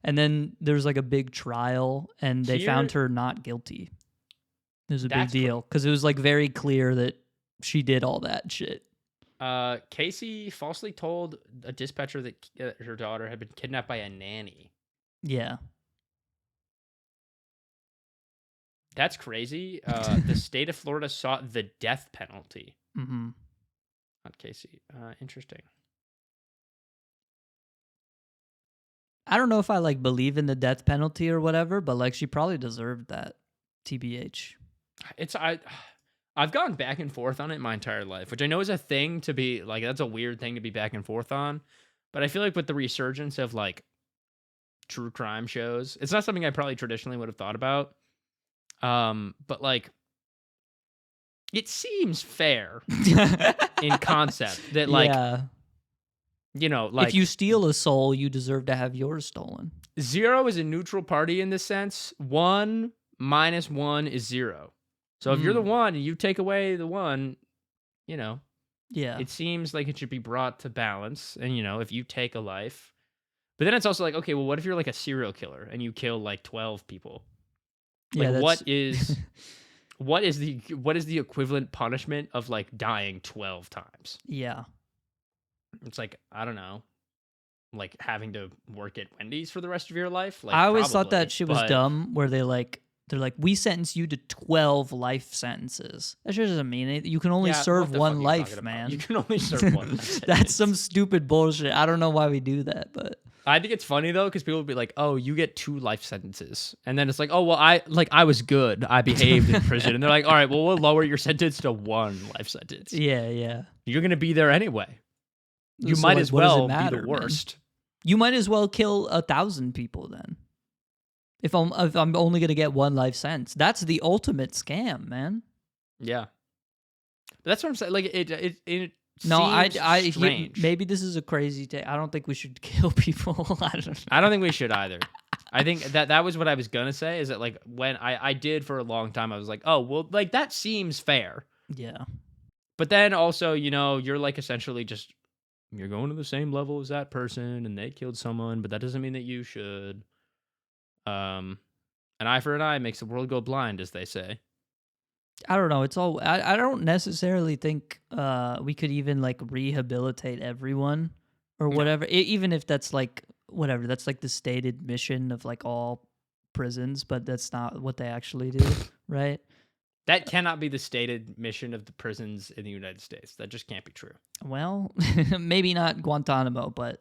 A: And then there was like a big trial, and they found her not guilty. It was a big deal because it was like very clear that she did all that shit.
B: Casey falsely told a dispatcher that her daughter had been kidnapped by a nanny.
A: Yeah.
B: That's crazy. The state of Florida sought the death penalty.
A: Mm-hmm.
B: Not Casey. Interesting.
A: I don't know if I like believe in the death penalty or whatever, but like she probably deserved that. TBH.
B: I've gone back and forth on it my entire life, which I know is a thing to be like, that's a weird thing to be back and forth on. But I feel like with the resurgence of like true crime shows, it's not something I probably traditionally would have thought about. But like, it seems fair in concept that like, you know, like
A: if you steal a soul, you deserve to have yours stolen.
B: 0 is a neutral party in this sense. 1 minus 1 is 0. So if you're the 1 and you take away the 1, you know, it seems like it should be brought to balance. And, you know, if you take a life, but then it's also like, okay, well, what if you're like a serial killer and you kill like 12 people? Like, what is the equivalent punishment of like dying 12 times?
A: Yeah.
B: It's like, I don't know, like having to work at Wendy's for the rest of your life. Like,
A: I always thought that shit was dumb, where they're like, we sentence you to 12 life sentences. That shit doesn't mean it. You can only serve one life, man.
B: You can only serve one life.
A: That's some stupid bullshit. I don't know why we do that, but
B: I think it's funny though, because people will be like, "Oh, you get 2 life sentences," and then it's like, "Oh, well, I was good. I behaved in prison," and they're like, "All right, well, we'll lower your sentence to 1 life sentence.
A: Yeah.
B: You're gonna be there anyway. You
A: So,
B: might
A: like,
B: as
A: what does it
B: well
A: matter,
B: be the
A: man?
B: worst."
A: You might as well kill 1,000 people then. If I'm only gonna get 1 life sentence, that's the ultimate scam, man.
B: Yeah, but that's what I'm saying. Like it
A: No,
B: seems strange.
A: maybe this is a crazy take. I don't think we should kill people. I don't know.
B: I don't think we should either. I think that was what I was gonna say. Is that like when I did for a long time, I was like, oh well, like that seems fair.
A: Yeah.
B: But then also, you're like essentially just you're going to the same level as that person, and they killed someone, but that doesn't mean that you should. An eye for an eye makes the world go blind, as they say.
A: I don't know. It's all. I don't necessarily think we could even like rehabilitate everyone or
B: No.
A: whatever. Even if that's like whatever. That's like the stated mission of like all prisons, but that's not what they actually do, right?
B: That cannot be the stated mission of the prisons in the United States. That just can't be true.
A: Well, maybe not Guantanamo, but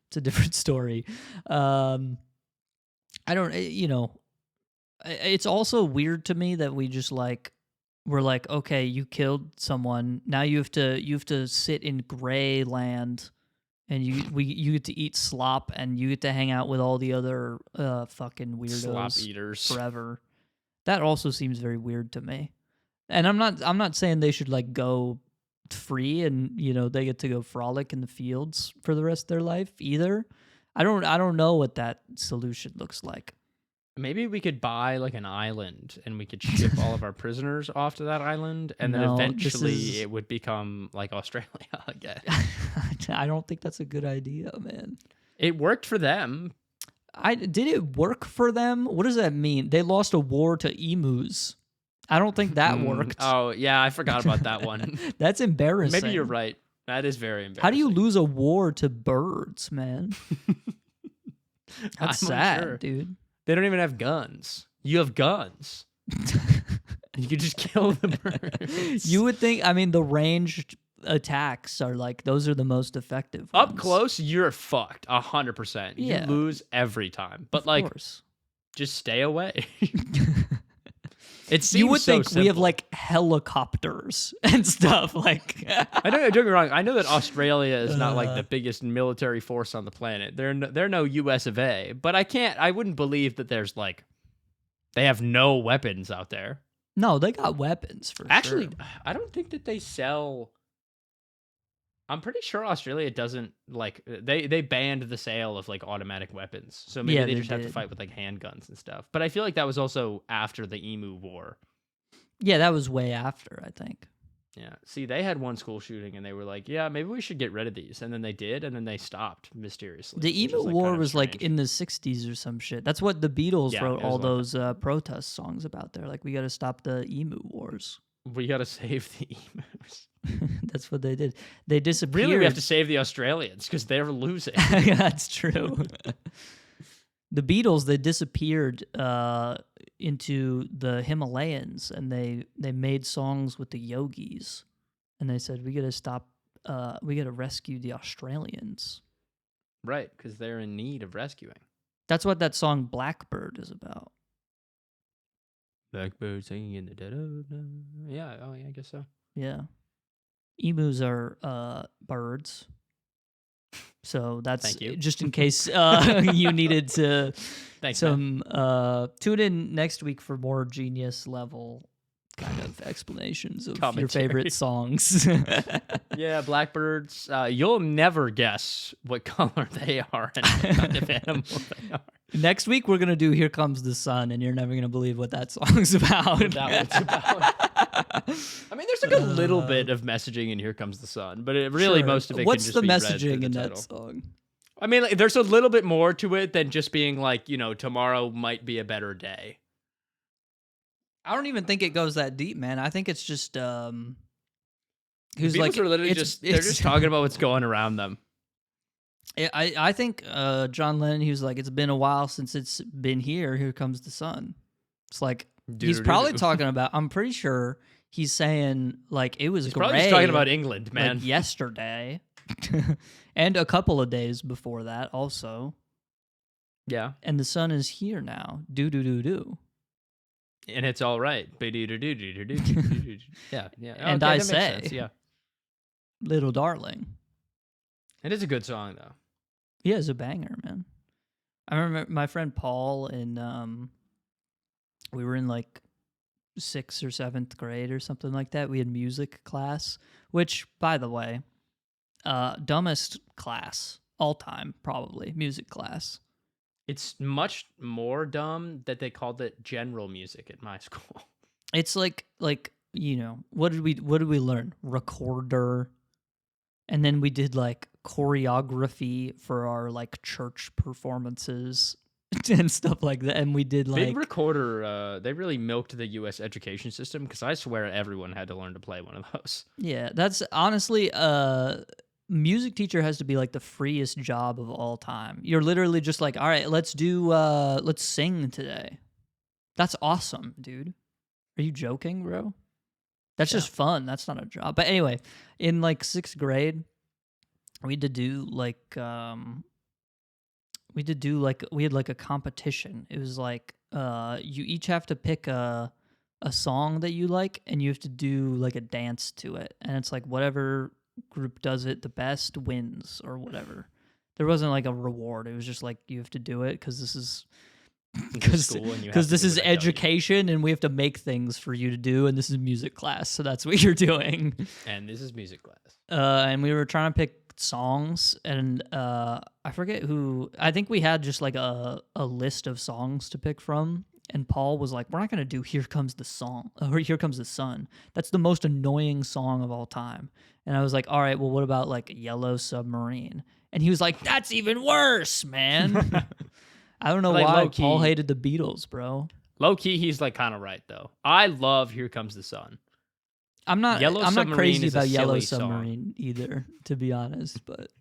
A: it's a different story. I don't. It's also weird to me that we just like. We're like, okay, you killed someone. Now you have to sit in gray land, and you get to eat slop, and you get to hang out with all the other fucking weirdos
B: Slop eaters.
A: forever. That also seems very weird to me. And I'm not saying they should like go free and they get to go frolic in the fields for the rest of their life either. I don't know what that solution looks like.
B: Maybe we could buy like an island and we could ship all of our prisoners off to that island, and then eventually it would become like Australia again.
A: I don't think that's a good idea, man.
B: It worked for them.
A: Did it work for them? What does that mean? They lost a war to emus. I don't think that worked.
B: Oh, yeah, I forgot about that one.
A: That's embarrassing.
B: Maybe you're right. That is very embarrassing.
A: How do you lose a war to birds, man? That's sad,
B: unsure.
A: dude.
B: They don't even have guns. You have guns. You could just kill the birds.
A: You would think, I mean, the ranged attacks are like, those are the most effective ones.
B: Up close, you're fucked 100%.
A: Yeah.
B: You lose every time. But
A: Of course.
B: just stay away. It seems
A: You would
B: so
A: think we have
B: simple.
A: like helicopters and stuff. Like,
B: I don't get me wrong. I know that Australia is not like the biggest military force on the planet. They're no US of A, but I wouldn't believe that there's like they have no weapons out there.
A: no, they got weapons for
B: Actually,
A: sure.
B: I don't think that they sell. I'm pretty sure Australia doesn't like they banned the sale of like automatic weapons. So maybe
A: Yeah,
B: they
A: they
B: just have to
A: did.
B: fight with like handguns and stuff. But I feel like that was also after the Emu War.
A: Yeah, that was way after, I think.
B: Yeah. See, they had one school shooting and they were like, yeah, maybe we should get rid of these. And then they did, and then they stopped mysteriously.
A: The
B: which
A: Emu
B: is, like,
A: War
B: kind of
A: was like
B: strange.
A: in the 60s or some shit. That's what the Beatles
B: Yeah,
A: wrote
B: it was
A: all
B: a long
A: those protest songs about. They're like, we got to stop the Emu Wars.
B: We got to save the emus.
A: That's what they did. They disappeared.
B: Really, we have to save the Australians because they're losing.
A: That's true. The Beatles, they disappeared into the Himalayas, and they made songs with the yogis, and they said, we got to stop, we got to rescue the Australians.
B: Right, because they're in need of rescuing.
A: That's what that song Blackbird is about.
B: Blackbird singing in the dead of night. Yeah, oh yeah, I guess so.
A: Yeah. Emus are birds. So that's
B: Thank you.
A: just in case you needed to
B: Thanks, man.
A: tune in next week for more genius level kind of explanations of your
B: Commentary.
A: favorite songs.
B: Yeah, blackbirds. You'll never guess what color they are and what kind of animal they are.
A: Next week we're gonna do "Here Comes the Sun," and you're never gonna believe what that song's about.
B: What that one's about. I mean, there's like a little bit of messaging in "Here Comes the Sun," but it really
A: Sure.
B: most of it
A: What's
B: can just
A: the
B: be read
A: messaging
B: through
A: in
B: the
A: that
B: title.
A: song?
B: I mean, like, there's a little bit more to it than just being like, tomorrow might be a better day.
A: I don't even think it goes that deep, man. I think it's just
B: The
A: who's
B: Beatles
A: like
B: are literally they're just talking about what's going around them.
A: I think John Lennon, he was like, it's been a while since it's been here. Here comes the sun. It's like he's probably talking about. I'm pretty sure he's saying like it was
B: He's
A: gray.
B: probably just talking about England, man.
A: Like yesterday, and a couple of days before that also.
B: Yeah.
A: and the sun is here now. Do do do do.
B: And it's all right. Yeah. Yeah.
A: And
B: Okay,
A: I
B: that makes
A: say,
B: sense. Yeah.
A: little darling.
B: It is a good song though.
A: Yeah, it's a banger, man. I remember my friend Paul and we were in like 6th or 7th grade or something like that. We had music class, which, by the way, dumbest class all time, probably music class.
B: It's much more dumb that they called it general music at my school.
A: It's like what did we learn? Recorder, and then we did like choreography for our like church performances and stuff like that. And we did like
B: Big Recorder, they really milked the U.S. education system because I swear everyone had to learn to play one of those.
A: Yeah, that's honestly music teacher has to be like the freest job of all time. You're literally just like, all right, let's sing today. That's awesome, dude. Are you joking, bro? That's just fun. That's not a job. But anyway, in like 6th grade, we had to do like we had like a competition. It was like you each have to pick a song that you like, and you have to do like a dance to it, and it's like whatever group does it the best wins or whatever. There wasn't like a reward. It was just like you have to do it because this is because this is education and we have to make things for you to do, and this is music class, so that's what you're doing.
B: And this is music class.
A: And we were trying to pick songs, and I forget who. I think we had just like a list of songs to pick from. And Paul was like, "We're not gonna do 'Here Comes the Song' or 'Here Comes the Sun.' That's the most annoying song of all time." And I was like, "All right, well, what about like Yellow Submarine?" And he was like, "That's even worse, man." I don't know
B: Like,
A: why
B: low-key-
A: Paul hated the Beatles, bro.
B: Low key, he's like kind of right though. I love "Here Comes the Sun."
A: I'm not crazy
B: is a
A: about Yellow
B: silly song.
A: Submarine either, to be honest. But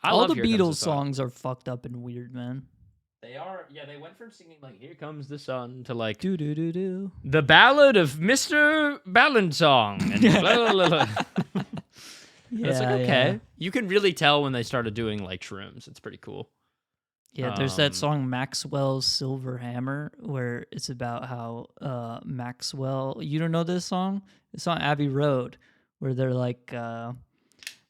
B: I
A: all
B: love
A: the
B: "Here Comes the
A: Beatles
B: Sun."
A: songs are fucked up and weird, man.
B: They are. Yeah, they went from singing like "Here Comes the Sun" to like
A: Do do do do.
B: the ballad of Mr. Ballad-Song. And blah, blah, blah.
A: Yeah,
B: It's like, okay.
A: yeah.
B: You can really tell when they started doing like shrooms. It's pretty cool.
A: Yeah, there's that song Maxwell's Silver Hammer, where it's about how Maxwell. You don't know this song? It's on Abbey Road, where they're like,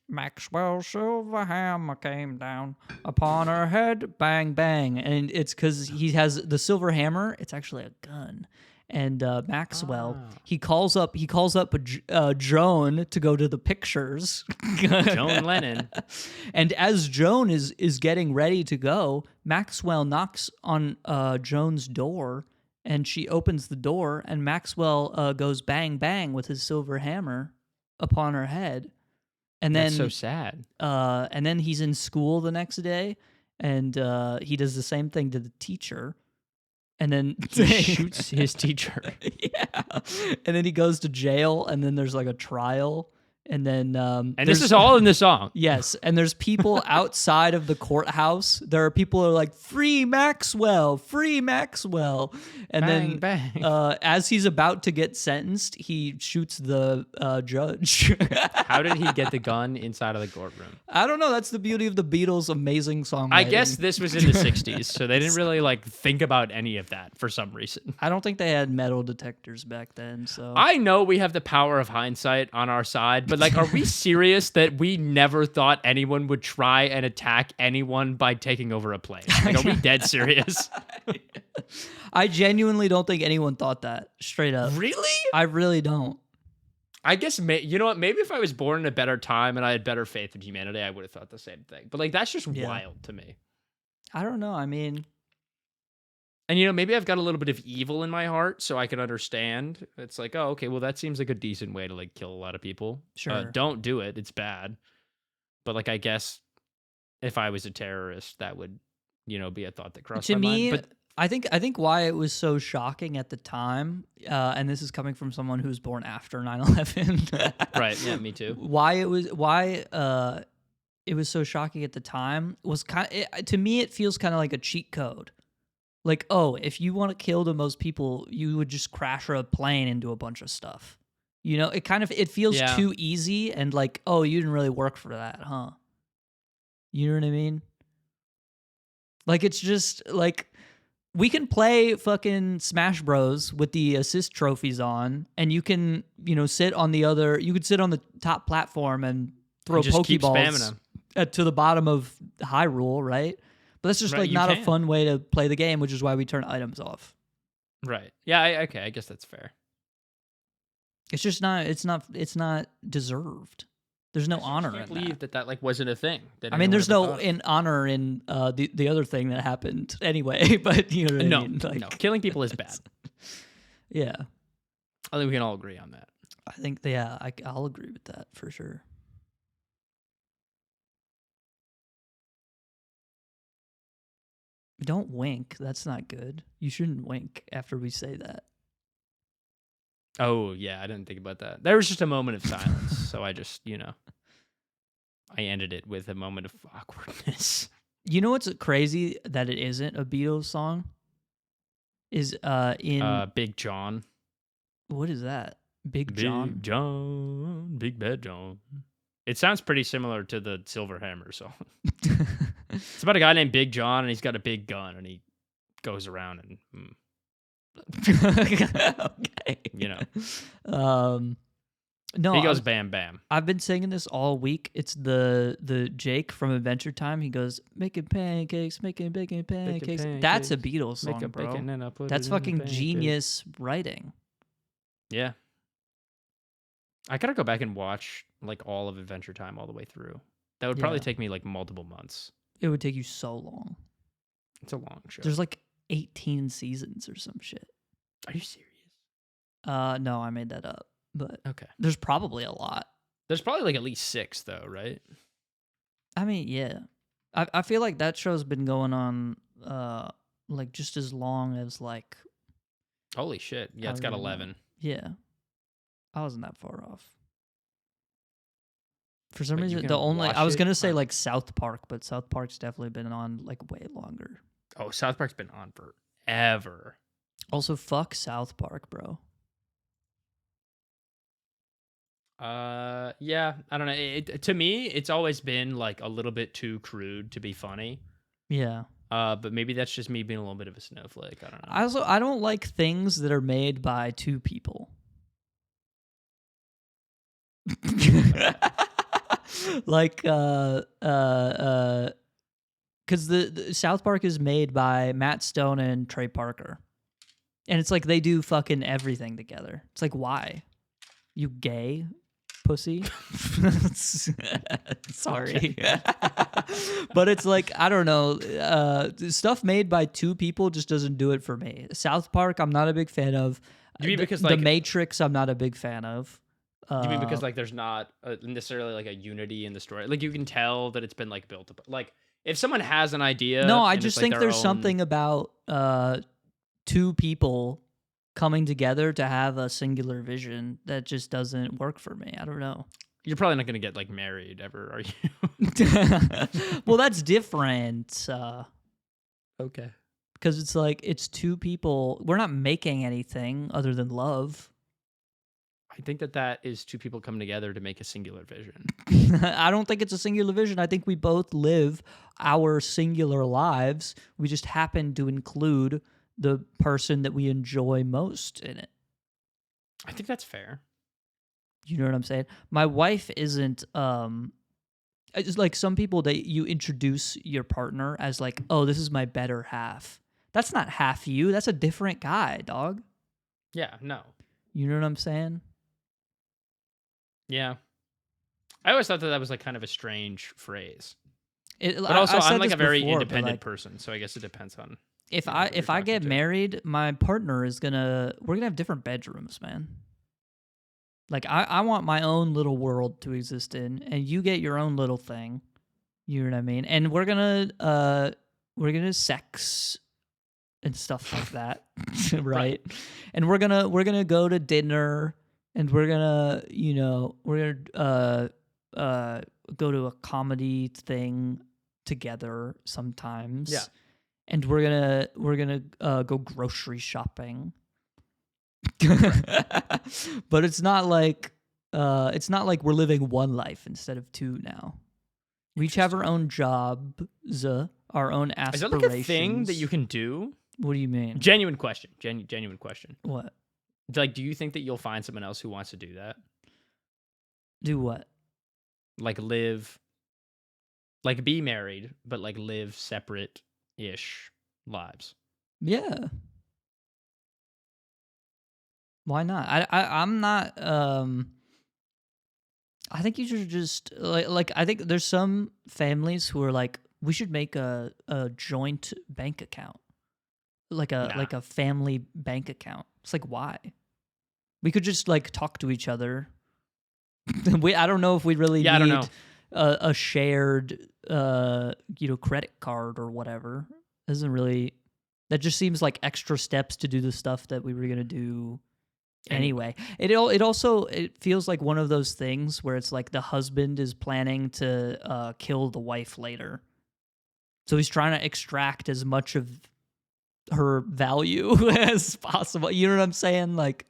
A: Maxwell's silver hammer came down upon her head, bang bang, and it's because he has the silver hammer. It's actually a gun. And Maxwell, he calls up Joan to go to the pictures.
B: Joan Lennon.
A: And as Joan is getting ready to go, Maxwell knocks on Joan's door, and she opens the door, and Maxwell goes bang bang with his silver hammer upon her head. And then
B: That's so sad.
A: And then he's in school the next day, and he does the same thing to the teacher. And then
B: He shoots his teacher.
A: Yeah. And then he goes to jail, and then there's like a trial. And then
B: And this is all in the song.
A: Yes, and there's people outside of the courthouse. There are people who are like, free Maxwell, free Maxwell. And
B: Bang,
A: then
B: bang.
A: As he's about to get sentenced, he shoots the judge.
B: How did he get the gun inside of the courtroom?
A: I don't know. That's the beauty of the Beatles' amazing songwriting.
B: I guess this was in the 60s, so they didn't really like think about any of that for some reason.
A: I don't think they had metal detectors back then. So
B: I know we have the power of hindsight on our side, but like, are we serious that we never thought anyone would try and attack anyone by taking over a plane? Like, are we dead serious?
A: I genuinely don't think anyone thought that. Straight up.
B: Really?
A: I really don't.
B: I guess, you know what? Maybe if I was born in a better time and I had better faith in humanity, I would have thought the same thing. But like, that's just wild to me.
A: I don't know. I mean,
B: and you know, maybe I've got a little bit of evil in my heart, so I can understand. It's like, oh, okay, well, that seems like a decent way to like kill a lot of people.
A: Sure.
B: Don't do it; it's bad. But like, I guess if I was a terrorist, that would, you know, be a thought that crossed my mind. But
A: I think why it was so shocking at the time, and this is coming from someone who was born after 9/11.
B: right? Yeah, me too.
A: Why it was so shocking at the time was to me it feels kind of like a cheat code. Like, oh, if you want to kill the most people, you would just crash a plane into a bunch of stuff. You know, it feels too easy, and like, oh, you didn't really work for that, huh? You know what I mean? Like, it's just like we can play fucking Smash Bros with the assist trophies on, and you can, sit on you could sit on the top platform and throw
B: just keep spamming
A: Pokeballs
B: them.
A: to the bottom of Hyrule, right? But that's just
B: Right,
A: like
B: you
A: not a
B: can.
A: fun way to play the game, which is why we turn items off.
B: Right. Yeah. Okay. I guess that's fair.
A: It's just not. It's not deserved. There's no honor
B: I can't
A: in
B: believe
A: that.
B: that like wasn't a thing.
A: I mean, there's no honor in the other thing that happened anyway. But you know what I mean? Like,
B: no. Killing people is bad.
A: Yeah,
B: I think we can all agree on that.
A: I think I'll agree with that for sure. Don't wink. That's not good. You shouldn't wink after we say that.
B: Oh yeah, I didn't think about that. There was just a moment of silence, so I just I ended it with a moment of awkwardness.
A: You know what's crazy that it isn't a Beatles song? Is in
B: Big John.
A: What is that? Big John?
B: Big John, Big Bad John. It sounds pretty similar to the Silver Hammer song. It's about a guy named Big John, and he's got a big gun, and he goes around and
A: Okay. No,
B: he goes bam bam.
A: I've been singing this all week. It's the Jake from Adventure Time. He goes making pancakes, making pancakes. That's a Beatles song, bro. That's fucking genius writing.
B: Yeah. I gotta go back and watch like all of Adventure Time all the way through. That would probably take me like multiple months.
A: It would take you so long.
B: It's a long show.
A: There's like 18 seasons or some shit.
B: Are you serious?
A: No, I made that up. But
B: okay,
A: there's probably a lot.
B: There's probably like at least 6 though, right?
A: I mean, yeah. I feel like that show's been going on like just as long as like.
B: Holy shit! Yeah, it's got 11.
A: Yeah, I wasn't that far off. For some reason, I was gonna say like South Park, but South Park's definitely been on like way longer.
B: Oh, South Park's been on forever.
A: Also, fuck South Park, bro.
B: Yeah, I don't know. To me, it's always been like a little bit too crude to be funny.
A: Yeah.
B: But maybe that's just me being a little bit of a snowflake. I don't know.
A: I don't like things that are made by 2 people. Like because the South Park is made by Matt Stone and Trey Parker, and it's like they do fucking everything together. It's like, why? You gay pussy? Sorry. But it's like, I don't know, stuff made by 2 people just doesn't do it for me. South Park, I'm not a big fan of.
B: You mean because
A: The Matrix, I'm not a big fan of.
B: You mean because like there's not necessarily like a unity in the story? Like you can tell that it's been like built up. Like if someone has an idea,
A: no, I just think there's something about 2 people coming together to have a singular vision that just doesn't work for me. I don't know.
B: You're probably not gonna get like married ever, are you?
A: Well, that's different.
B: Okay.
A: Because it's like it's 2 people. We're not making anything other than love.
B: I think that is 2 people coming together to make a singular vision.
A: I don't think it's a singular vision. I think we both live our singular lives. We just happen to include the person that we enjoy most in it.
B: I think that's fair.
A: You know what I'm saying? My wife isn't it's like some people that you introduce your partner as like, "Oh, this is my better half." That's not half you. That's a different guy, dog.
B: Yeah, no.
A: You know what I'm saying?
B: Yeah. I always thought that was like kind of a strange phrase.
A: But
B: also, I'm like a very independent person, so I guess it depends on.
A: If I get married, my partner we're gonna have different bedrooms, man. Like I want my own little world to exist in, and you get your own little thing. You know what I mean? And we're gonna sex and stuff like that, right? And we're gonna go to dinner, and we're gonna go to a comedy thing together sometimes.
B: Yeah.
A: And we're gonna go grocery shopping. But it's not like we're living one life instead of 2 now. We each have our own jobs. our own
B: Is
A: aspirations.
B: that like a thing that you can do?
A: What do you mean?
B: Genuine question. Genuine question.
A: What?
B: Like, do you think that you'll find someone else who wants to do that?
A: Do what?
B: Like live, like be married, but like live separate-ish lives.
A: Yeah. Why not? I'm not. I think you should just like. I think there's some families who are like, we should make a joint bank account, like
B: Nah.
A: a family bank account. It's like, why? We could just like talk to each other. I don't know if we really
B: Yeah, I don't
A: need
B: know.
A: a shared credit card or whatever. Doesn't really. That just seems like extra steps to do the stuff that we were gonna do anyway. It also feels like one of those things where it's like the husband is planning to kill the wife later, so he's trying to extract as much of her value as possible. You know what I'm saying? Like,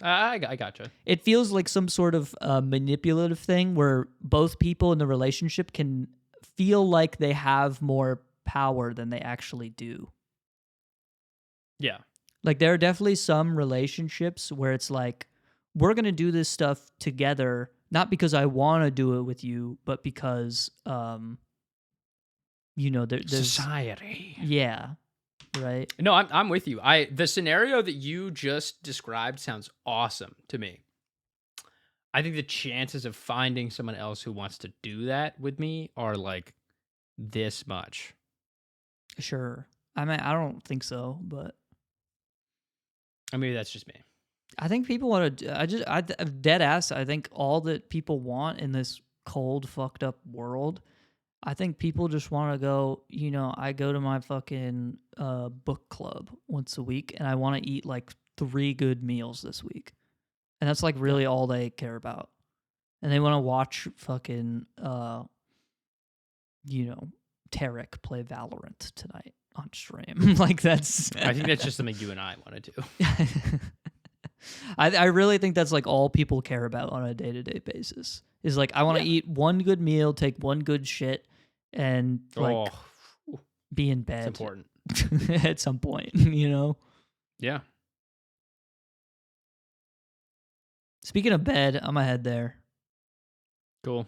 B: I gotcha.
A: it feels like some sort of manipulative thing where both people in the relationship can feel like they have more power than they actually do.
B: Yeah.
A: Like, there are definitely some relationships where it's like, we're going to do this stuff together, not because I want to do it with you, but because, there's...
B: Society.
A: Yeah. Right?
B: No, I'm with you. The scenario that you just described sounds awesome to me. I think the chances of finding someone else who wants to do that with me are like this much.
A: Sure. I mean, I don't think so, but...
B: I mean, that's just me.
A: I think people want to. Dead ass. I think all that people want in this cold, fucked up world, I think people just want to go. I go to my fucking book club once a week, and I want to eat like 3 good meals this week, and that's like really all they care about. And they want to watch fucking Tarek play Valorant tonight on stream. Like, that's...
B: I think that's just something you and I want to do.
A: I really think that's like all people care about on a day-to-day basis. Is like, I want to eat 1 good meal, take 1 good shit, and like be in bed.
B: It's important.
A: At some point,
B: Yeah.
A: Speaking of bed, I'm gonna head there.
B: Cool.